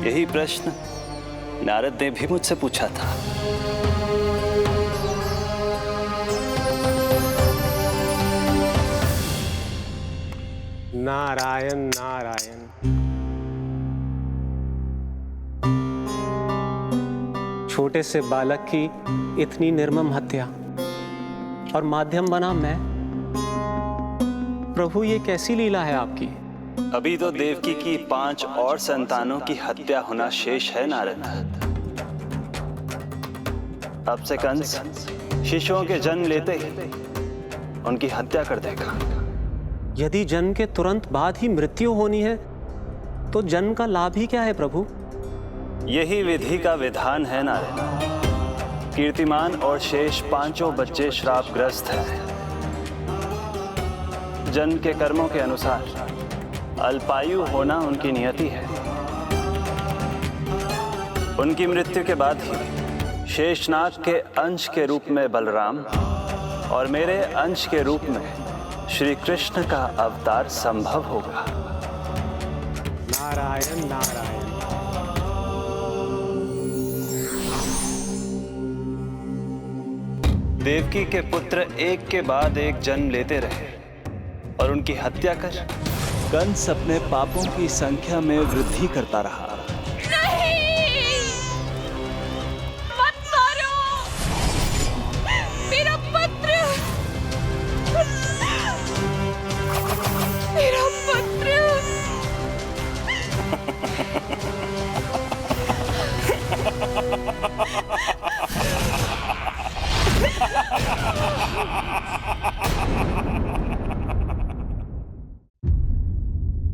[SPEAKER 5] यही प्रश्न नारद ने भी मुझसे पूछा था।
[SPEAKER 3] नारायण नारायण। छोटे से बालक की इतनी निर्मम हत्या और माध्यम बना मैं। प्रभु, ये कैसी लीला है आपकी?
[SPEAKER 5] अभी तो देवकी की 5 और संतानों की हत्या होना शेष है नारद। अब से कंस शिशुओं के जन्म लेते ही उनकी हत्या कर देगा।
[SPEAKER 3] यदि जन्म के तुरंत बाद ही मृत्यु होनी है तो जन्म का लाभ ही क्या है प्रभु?
[SPEAKER 5] यही विधि का विधान है नारद। कीर्तिमान और शेष 5 बच्चे श्रापग्रस्त हैं। जन्म के कर्मों के अनुसार अल्पायु होना उनकी नियति है। उनकी मृत्यु के बाद ही शेषनाग के अंश के रूप में बलराम और मेरे अंश के रूप में श्री कृष्ण का अवतार संभव होगा।
[SPEAKER 3] नारायण नारायण।
[SPEAKER 5] देवकी के पुत्र एक के बाद एक जन्म लेते रहे और उनकी हत्या कर कंस अपने पापों की संख्या में वृद्धि करता रहा।
[SPEAKER 4] नहीं! मत मारो! मेरा पुत्र! मेरा पुत्र!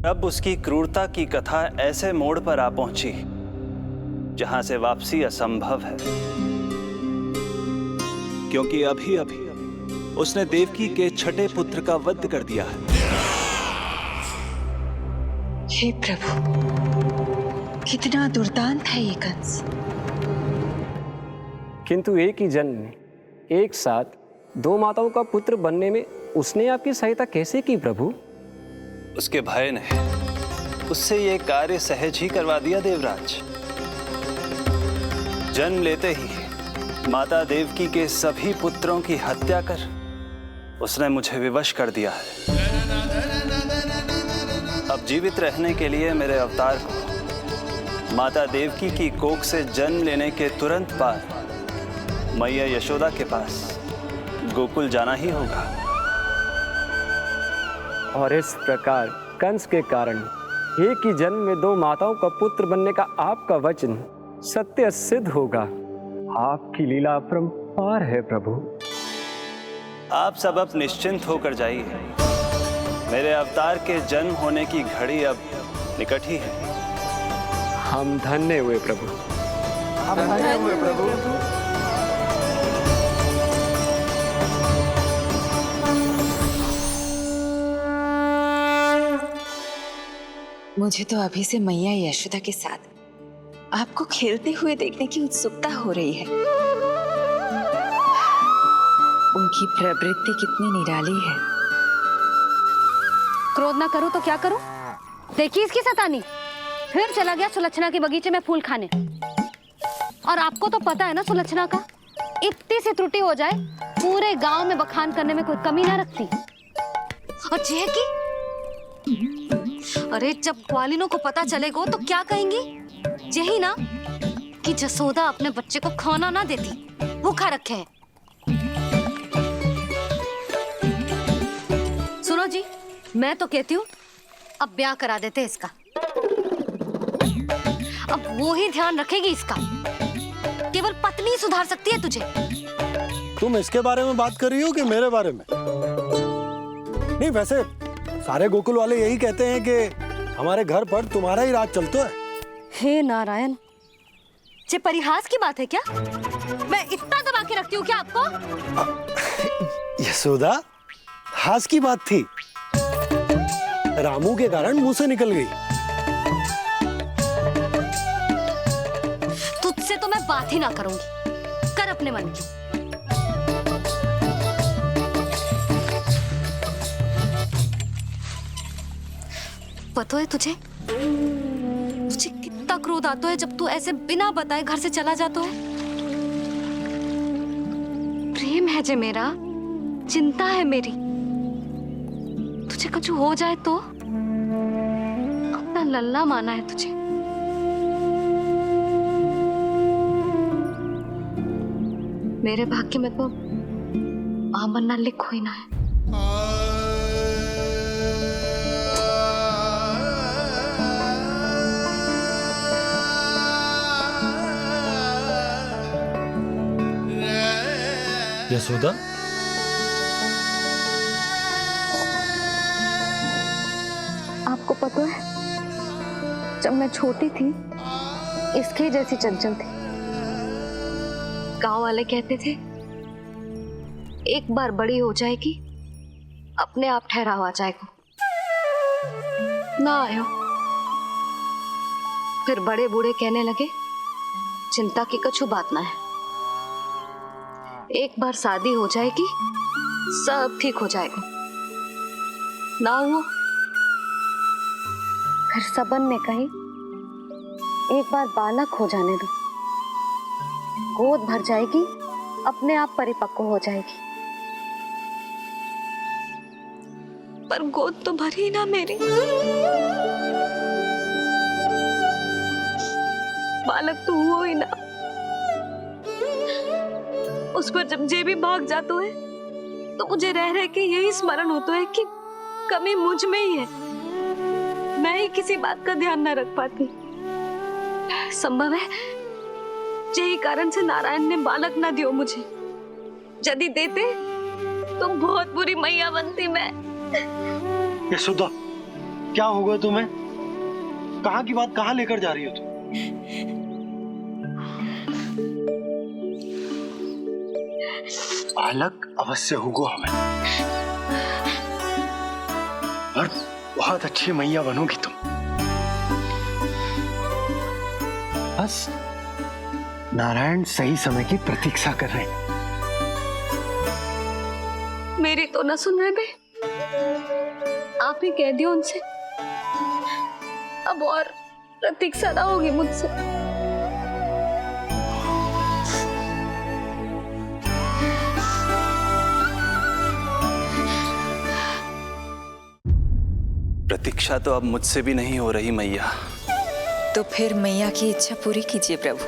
[SPEAKER 5] अब उसकी क्रूरता की कथा ऐसे मोड़ पर आ पहुंची जहां से वापसी असंभव है, क्योंकि अभी अभी उसने देवकी के छठे पुत्र का वध कर दिया है।
[SPEAKER 6] हे प्रभु, कितना दुर्दांत है ये कंस।
[SPEAKER 3] किंतु एक ही जन्म में एक साथ दो माताओं का पुत्र बनने में उसने आपकी सहायता कैसे की प्रभु?
[SPEAKER 5] उसके भय ने उससे ये कार्य सहज ही करवा दिया देवराज। जन्म लेते ही माता देवकी के सभी पुत्रों की हत्या कर उसने मुझे विवश कर दिया है। अब जीवित रहने के लिए मेरे अवतार को माता देवकी की कोख से जन्म लेने के तुरंत बाद मैया यशोदा के पास गोकुल जाना ही होगा।
[SPEAKER 3] और इस प्रकार कंस के कारण एक ही जन्म में दो माताओं का पुत्र बनने का आपका वचन सत्य सिद्ध होगा। आपकी लीला अपरंपार है प्रभु।
[SPEAKER 5] आप सब अब निश्चिंत होकर जाइए। मेरे अवतार के जन्म होने की घड़ी अब निकट ही है।
[SPEAKER 3] हम धन्य हुए प्रभु।
[SPEAKER 1] हम धन्य हुए प्रभु।
[SPEAKER 6] मुझे तो अभी से मैया यशोदा के साथ आपको खेलते हुए देखने की उत्सुकता हो रही है। उनकी प्रवृत्ति कितनी निराली है।
[SPEAKER 2] क्रोध ना करूं तो क्या करूं? देखिए इसकी सतानी, फिर चला गया सुलक्षणा के बगीचे में फूल खाने। और आपको तो पता है ना सुलक्षणा का, इतनी सी त्रुटि हो जाए पूरे गांव में बखान करने में कोई कमी ना रखती। और जे की अरे जब ग्वालिनों को पता चलेगा तो क्या कहेंगी? यही ना कि जसोदा अपने बच्चे को खाना ना देती, भूखा रखे है। सुनो जी, मैं तो कहती हूँ अब ब्याह करा देते इसका। अब वो ही ध्यान रखेगी इसका। केवल पत्नी सुधार सकती है तुझे।
[SPEAKER 1] तुम इसके बारे में बात कर रही हो कि मेरे बारे में? नहीं, वैसे सारे गोकुल वाले यही कहते हैं कि हमारे घर पर तुम्हारा ही राज चलता है।
[SPEAKER 2] हे नारायण, ये परिहास की बात है क्या? मैं इतना दबा के रखती हूँ क्या आपको?
[SPEAKER 1] यशोदा, हास की बात थी। रामू के कारण मुंह से निकल गई।
[SPEAKER 2] तुझसे तो मैं बात ही ना करूंगी। कर अपने मन की। पता है तुझे कितना क्रोध आता है जब तू ऐसे बिना बताए घर से चला जाता है। प्रेम है जे मेरा, चिंता है मेरी। तुझे कुछ हो जाए तो अपना लल्ला माना है तुझे। मेरे भाग्य में तो आमन्ना लिखो ही ना है।
[SPEAKER 1] यशोदा,
[SPEAKER 2] आपको पता है जब मैं छोटी थी इसके जैसी चंचल थी। गांव वाले कहते थे एक बार बड़ी हो जाएगी अपने आप ठहराव आ जाएगा। ना आयो। फिर बड़े बूढ़े कहने लगे चिंता की कछु बात ना है, एक बार शादी हो जाएगी सब ठीक हो जाएगा। ना हुआ। फिर सबन ने कही एक बार बालक हो जाने दो, गोद भर जाएगी अपने आप परिपक्व हो जाएगी। पर गोद तो भरी ना मेरी। बालक तो हुआ ही ना। उस पर जब जे भी भाग जाता है तो मुझे रह रह के यही स्मरण होता है कि कमी मुझ में ही है। मैं ही किसी बात का ध्यान न रख पाती। संभव है यही कारण से नारायण ने बालक ना दियो मुझे। यदि देते तो बहुत बुरी मैया बनती मैं।
[SPEAKER 1] यशोदा, क्या होगा तुम्हें? कहाँ की बात कहाँ लेकर जा रही हो तुम? बालक अवश्य होगा हमें, और बहुत अच्छी मैया बनोगी तुम। बस नारायण सही समय की प्रतीक्षा कर रहे हैं।
[SPEAKER 2] मेरी तो ना सुन रहे बे, आप ही कह दियो उनसे, अब और प्रतीक्षा ना होगी मुझसे।
[SPEAKER 5] प्रतीक्षा तो अब मुझसे भी नहीं हो रही मैया।
[SPEAKER 6] तो फिर मैया की इच्छा पूरी कीजिए प्रभु।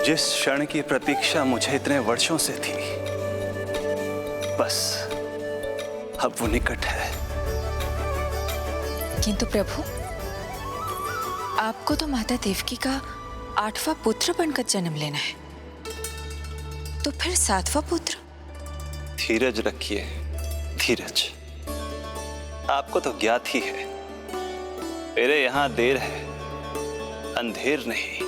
[SPEAKER 5] जिस क्षण की प्रतीक्षा मुझे इतने वर्षों से थी, बस अब वो निकट है।
[SPEAKER 6] किंतु प्रभु, आपको तो माता देवकी का 8वां पुत्र बनकर जन्म लेना है, तो फिर 7वां पुत्र?
[SPEAKER 5] धीरज रखिए, धीरज। आपको तो ज्ञात ही है, मेरे यहां देर है, अंधेर नहीं।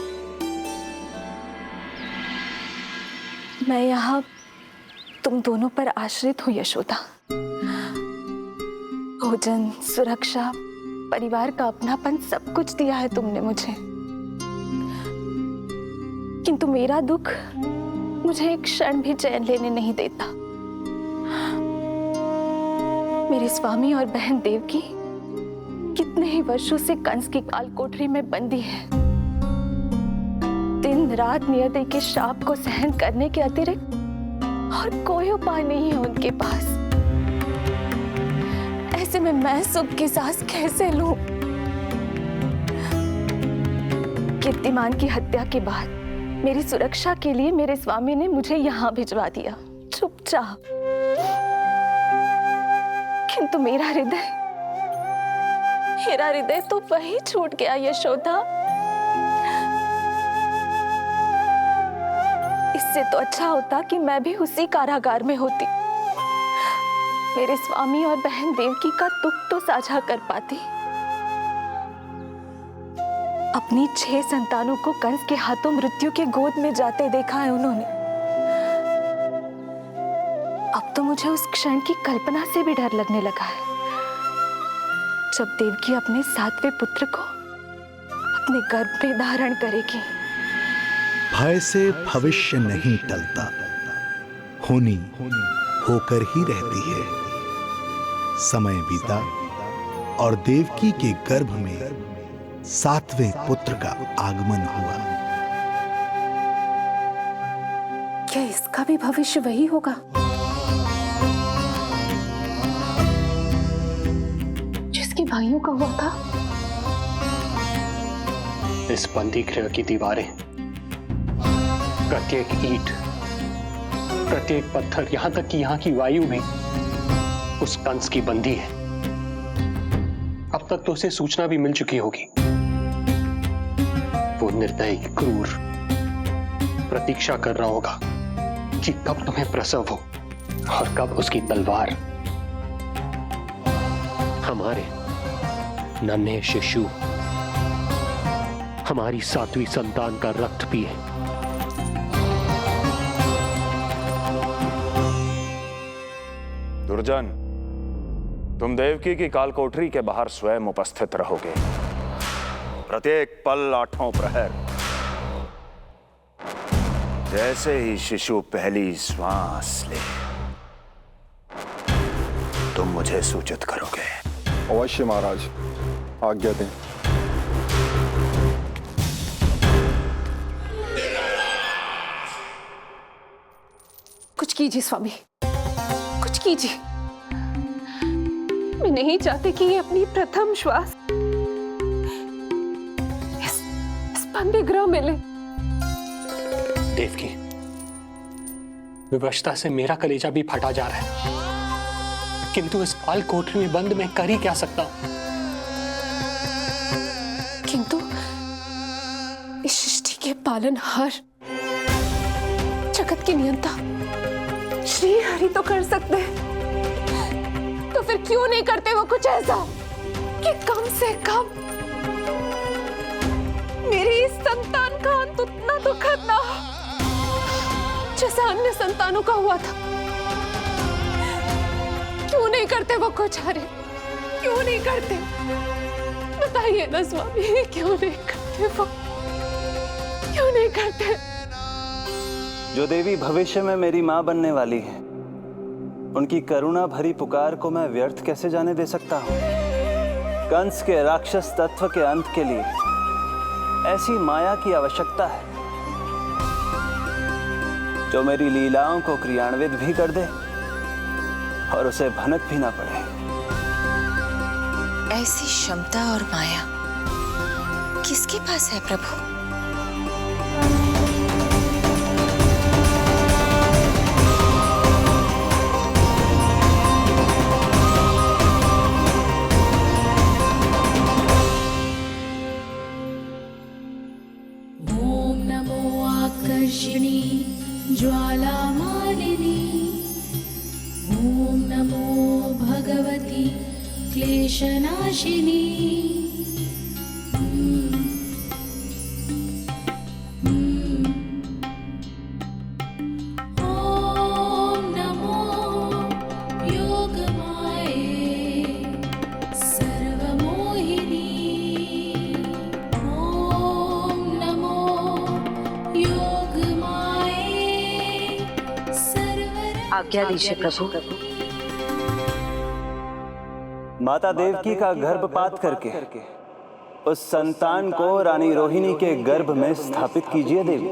[SPEAKER 6] मैं यहाँ तुम दोनों पर आश्रित हूँ यशोदा। भोजन, सुरक्षा, परिवार का अपनापन सब कुछ दिया है तुमने मुझे, किंतु मेरा दुख मुझे एक क्षण भी चैन लेने नहीं देता। मेरे स्वामी और बहन देवकी कितने ही वर्षों से कंस की काल कोठरी में बंदी है। दिन रात नियति के शाप को सहन करने के अतिरिक्त और कोई उपाय नहीं है उनके पास। ऐसे में मैं सुख की सांस कैसे लूं? कीर्तिमान की हत्या के बाद मेरी सुरक्षा के लिए मेरे स्वामी ने मुझे यहाँ भिजवा दिया चुपचाप, किंतु मेरा हृदय तो वही छूट गया यशोदा। इससे तो अच्छा होता कि मैं भी उसी कारागार में होती, मेरे स्वामी और बहन देवकी का दुख तो साझा कर पाती। अपनी 6 संतानों को कंस के हाथों मृत्यु के गोद में जाते देखा है उन्होंने। अब तो मुझे उस क्षण की कल्पना से भी डर लगने लगा है, जब देवकी अपने 7वें पुत्र को अपने गर्भ में धारण करेगी।
[SPEAKER 8] भय से भविष्य नहीं टलता, होनी होकर ही रहती है। समय बीता और देवकी के गर्भ में 7वें पुत्र का आगमन हुआ।
[SPEAKER 6] क्या इसका भी भविष्य वही होगा जिसके भाइयों का हुआ था?
[SPEAKER 12] इस बंदी गृह की दीवारें, प्रत्येक ईंट, प्रत्येक पत्थर, यहां तक कि यहां की वायु भी उस कंस की बंदी है। अब तक तो उसे सूचना भी मिल चुकी होगी। वो निर्दयी, क्रूर प्रतीक्षा कर रहा होगा कि कब तुम्हें प्रसव हो और कब उसकी तलवार हमारे नन्हे शिशु, हमारी 7वीं संतान का रक्त पिए।
[SPEAKER 9] दुर्जन, तुम देवकी की कालकोठरी के बाहर स्वयं उपस्थित रहोगे, प्रत्येक पल 8वां प्रहर। जैसे ही शिशु पहली श्वास ले, तुम मुझे सूचित करोगे।
[SPEAKER 13] अवश्य महाराज, आज्ञा दें।
[SPEAKER 6] कुछ कीजिए स्वामी, कुछ कीजिए। मैं नहीं चाहती कि ये अपनी प्रथम श्वास इस बंदी गृह में ले।
[SPEAKER 12] देवकी, विवशता से मेरा कलेजा भी फटा जा रहा है, किंतु इस काल कोठरी में बंद मैं कर ही क्या सकता हूं?
[SPEAKER 6] किंतु इस सृष्टि के पालनहार, जगत के नियंता श्री हरि तो कर सकते हैं, तो फिर क्यों नहीं करते वो कुछ ऐसा कि कम से कम मेरी इस संतान का अंत उतना दुखद ना हो जैसा अन्य संतानों का हुआ था। क्यों नहीं करते वो कुछ? अरे क्यों नहीं करते? बताइए ना स्वामी, क्यों नहीं करते वो? क्यों नहीं करते?
[SPEAKER 5] जो देवी भविष्य में मेरी मां बनने वाली है, उनकी करुणा भरी पुकार को मैं व्यर्थ कैसे जाने दे सकता हूं? कंस के राक्षस तत्व के अंत के लिए ऐसी माया की आवश्यकता है जो मेरी लीलाओं को क्रियान्वित भी कर दे और उसे भनक भी ना पड़े।
[SPEAKER 16] ऐसी क्षमता और माया किसके पास है प्रभु?
[SPEAKER 7] ॐ नमो आकर्षिणी ज्वाला मालिनी, ॐ नमो भगवती क्लेशनाशिनी। ॐ नमो योगमाये सर्वमोहिनी, ॐ नमो योगमाये
[SPEAKER 16] आज्ञा दीजिए प्रभु।
[SPEAKER 5] माता देवकी का गर्भपात करके उस संतान को रानी रोहिणी के गर्भ में स्थापित कीजिए देवी।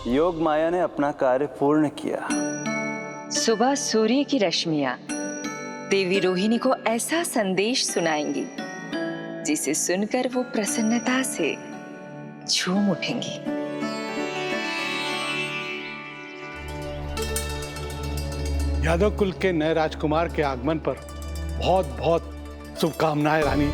[SPEAKER 5] योग माया ने अपना कार्य पूर्ण किया।
[SPEAKER 16] सुबह सूर्य की रश्मियां देवी रोहिणी को ऐसा संदेश सुनाएंगी जिसे सुनकर वो प्रसन्नता से झूम उठेंगी।
[SPEAKER 17] यादव कुल के नए राजकुमार के आगमन पर बहुत बहुत
[SPEAKER 9] शुभकामनाएं रानी।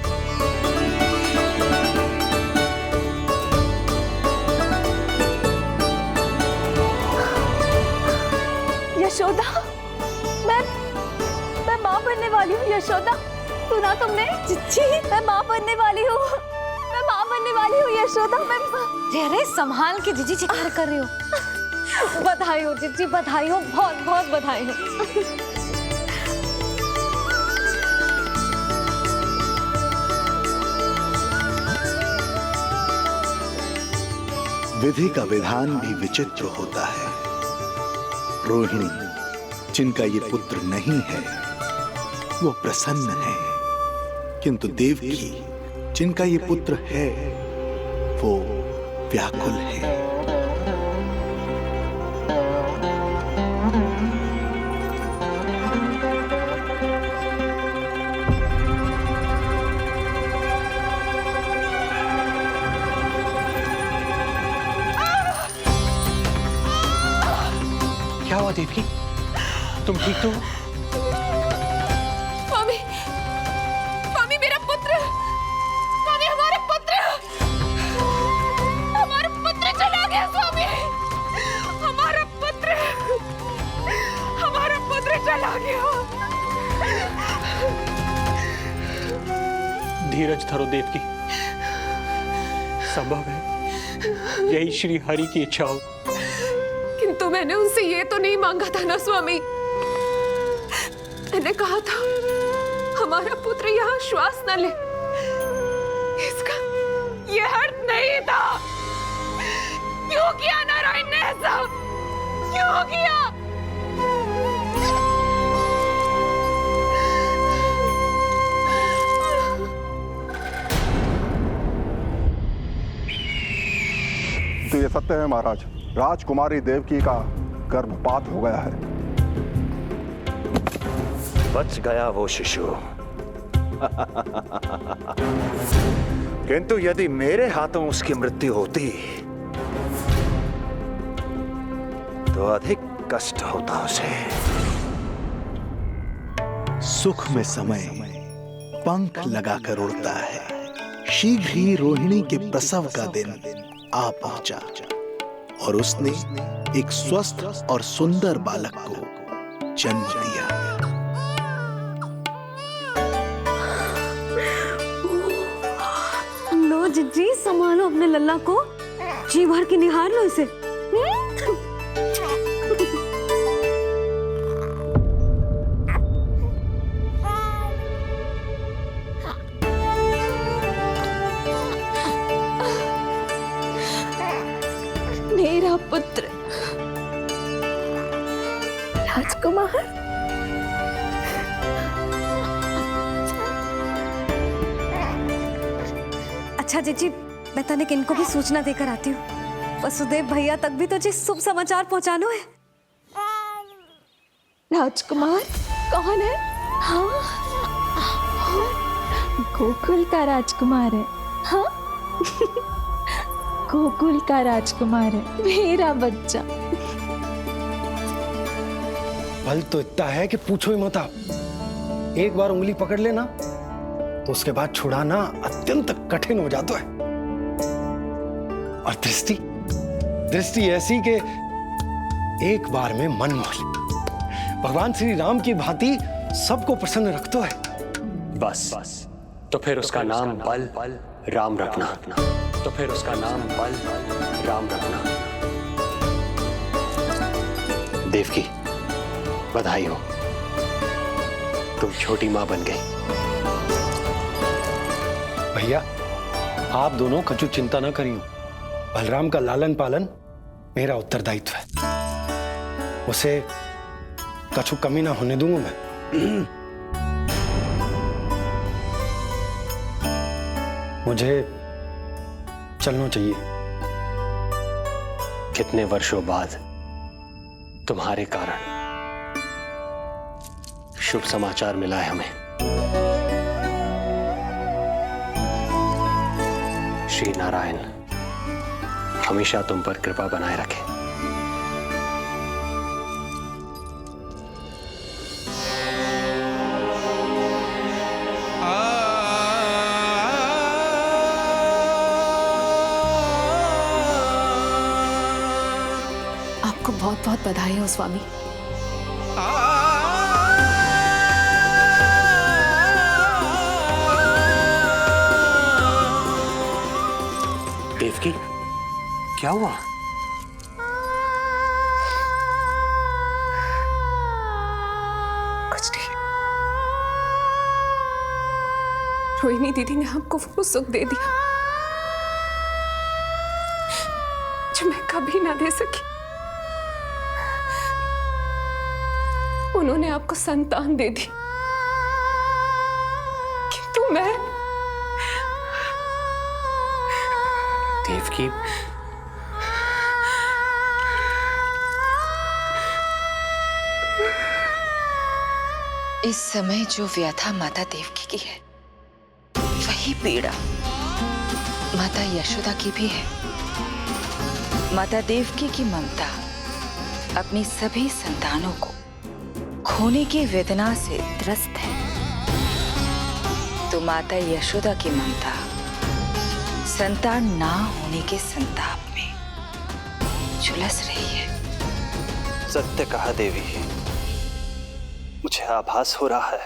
[SPEAKER 6] यशोदा, मैं माँ बनने वाली हूँ। यशोदा, सुना तुमने? चिच्ची, मैं माँ बनने वाली हूँ। मैं माँ बनने वाली हूँ यशोदा।
[SPEAKER 2] अरे संभाल के जीजी चिकार कर रही हो। बधाई हो जीजी, बधाई हो, बहुत बहुत बधाई हो।
[SPEAKER 8] विधि का विधान भी विचित्र होता है। रोहिणी, जिनका ये पुत्र नहीं है, वो प्रसन्न है, किंतु देवकी, जिनका ये पुत्र है, वो व्याकुल है।
[SPEAKER 1] क्या हुआ देवकी? तुम ठीक तो हो?
[SPEAKER 4] स्वामी, स्वामी मेरा पुत्र, स्वामी हमारा पुत्र चला गया। स्वामी, हमारा पुत्र चला गया।
[SPEAKER 1] धीरज धरो देवकी, संभव है यही श्री हरि की इच्छा हो।
[SPEAKER 4] किंतु मैंने उनसे ये तो नहीं मांगा था ना स्वामी। मैंने कहा था हमारा पुत्र यहाँ श्वास न ले। इसका ये अर्थ नहीं था। क्यों किया नारायण ने ऐसा? क्यों किया?
[SPEAKER 13] तो ये सत्य है महाराज, राजकुमारी देवकी का गर्भपात हो गया है।
[SPEAKER 9] बच गया वो शिशु। किंतु यदि मेरे हाथों उसकी मृत्यु होती तो अधिक कष्ट होता उसे।
[SPEAKER 8] सुख में समय पंख लगाकर उड़ता है। शीघ्र ही रोहिणी के प्रसव का दिन आ पहुंचा और उसने एक स्वस्थ और सुंदर बालक को जन्म दिया।
[SPEAKER 2] लो जिज्जी, संभालो अपने लल्ला को, जी भर के निहार लो इसे।
[SPEAKER 6] मेरा पुत्र राजकुमार।
[SPEAKER 2] अच्छा जीजी, मैं तनिक इनको भी सूचना देकर आती हूँ। वसुदेव भैया तक भी तुझे शुभ समाचार पहुंचाना है।
[SPEAKER 6] राजकुमार कौन है? हाँ, गोकुल का राजकुमार है। हाँ, गोकुल का राजकुमार है, मेरा बच्चा।
[SPEAKER 1] बल तो इतना है कि पूछो ही मत आप। एक बार उंगली पकड़ लेना तो उसके बाद छुड़ाना अत्यंत कठिन हो जाता है। और दृष्टि ऐसी कि एक बार में मन मोह ले। भगवान श्री राम की भांति सबको प्रसन्न रखता है।
[SPEAKER 12] बस तो फिर उसका नाम बल राम रखना। तो फिर उसका नाम बल राम रखना। देवकी, बधाई हो, तुम छोटी मां बन गई।
[SPEAKER 1] भैया, आप दोनों कछु चिंता न करियो। बलराम का लालन पालन मेरा उत्तरदायित्व है। उसे कछु कमी ना होने दूंगा मैं। मुझे चलना चाहिए।
[SPEAKER 12] कितने वर्षों बाद तुम्हारे कारण शुभ समाचार मिला है हमें। श्री नारायण हमेशा तुम पर कृपा बनाए रखे।
[SPEAKER 17] आ
[SPEAKER 4] आपको बहुत बहुत बधाई हो स्वामी।
[SPEAKER 12] देवकी, क्या हुआ?
[SPEAKER 4] कुछ नहीं। रोहिणी दीदी ने आपको वो सुख दे दिया जो मैं कभी ना दे सकी। उन्होंने आपको संतान दे दी, किंतु मैं
[SPEAKER 12] देवकी,
[SPEAKER 16] इस समय जो व्यथा माता देवकी की है वही पीड़ा माता यशोदा की भी है। माता देवकी की ममता अपनी सभी संतानों को खोने की वेदना से त्रस्त है, तो माता यशोदा की ममता संतान ना होने के संताप में झुलस रही है।
[SPEAKER 5] सत्य कहा देवी, मुझे आभास हो रहा है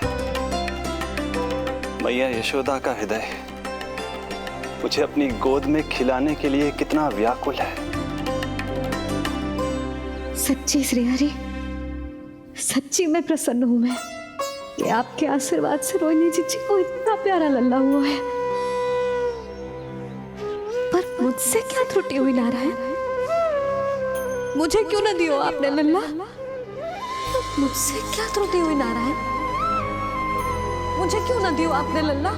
[SPEAKER 5] मैया यशोदा का हृदय मुझे अपनी गोद में खिलाने के लिए कितना व्याकुल है।
[SPEAKER 2] सच्ची श्रीहरि, सच्ची मैं प्रसन्न हूं मैं कि आपके आशीर्वाद से रोहिणी जी को इतना प्यारा लल्ला हुआ है। पर मुझसे क्या त्रुटि हुई नारायण? मुझे क्यों न दियो आपने लल्ला? मुझसे क्या त्रुटि हुई नारायण? मुझे क्यों न दियो आपने लल्ला?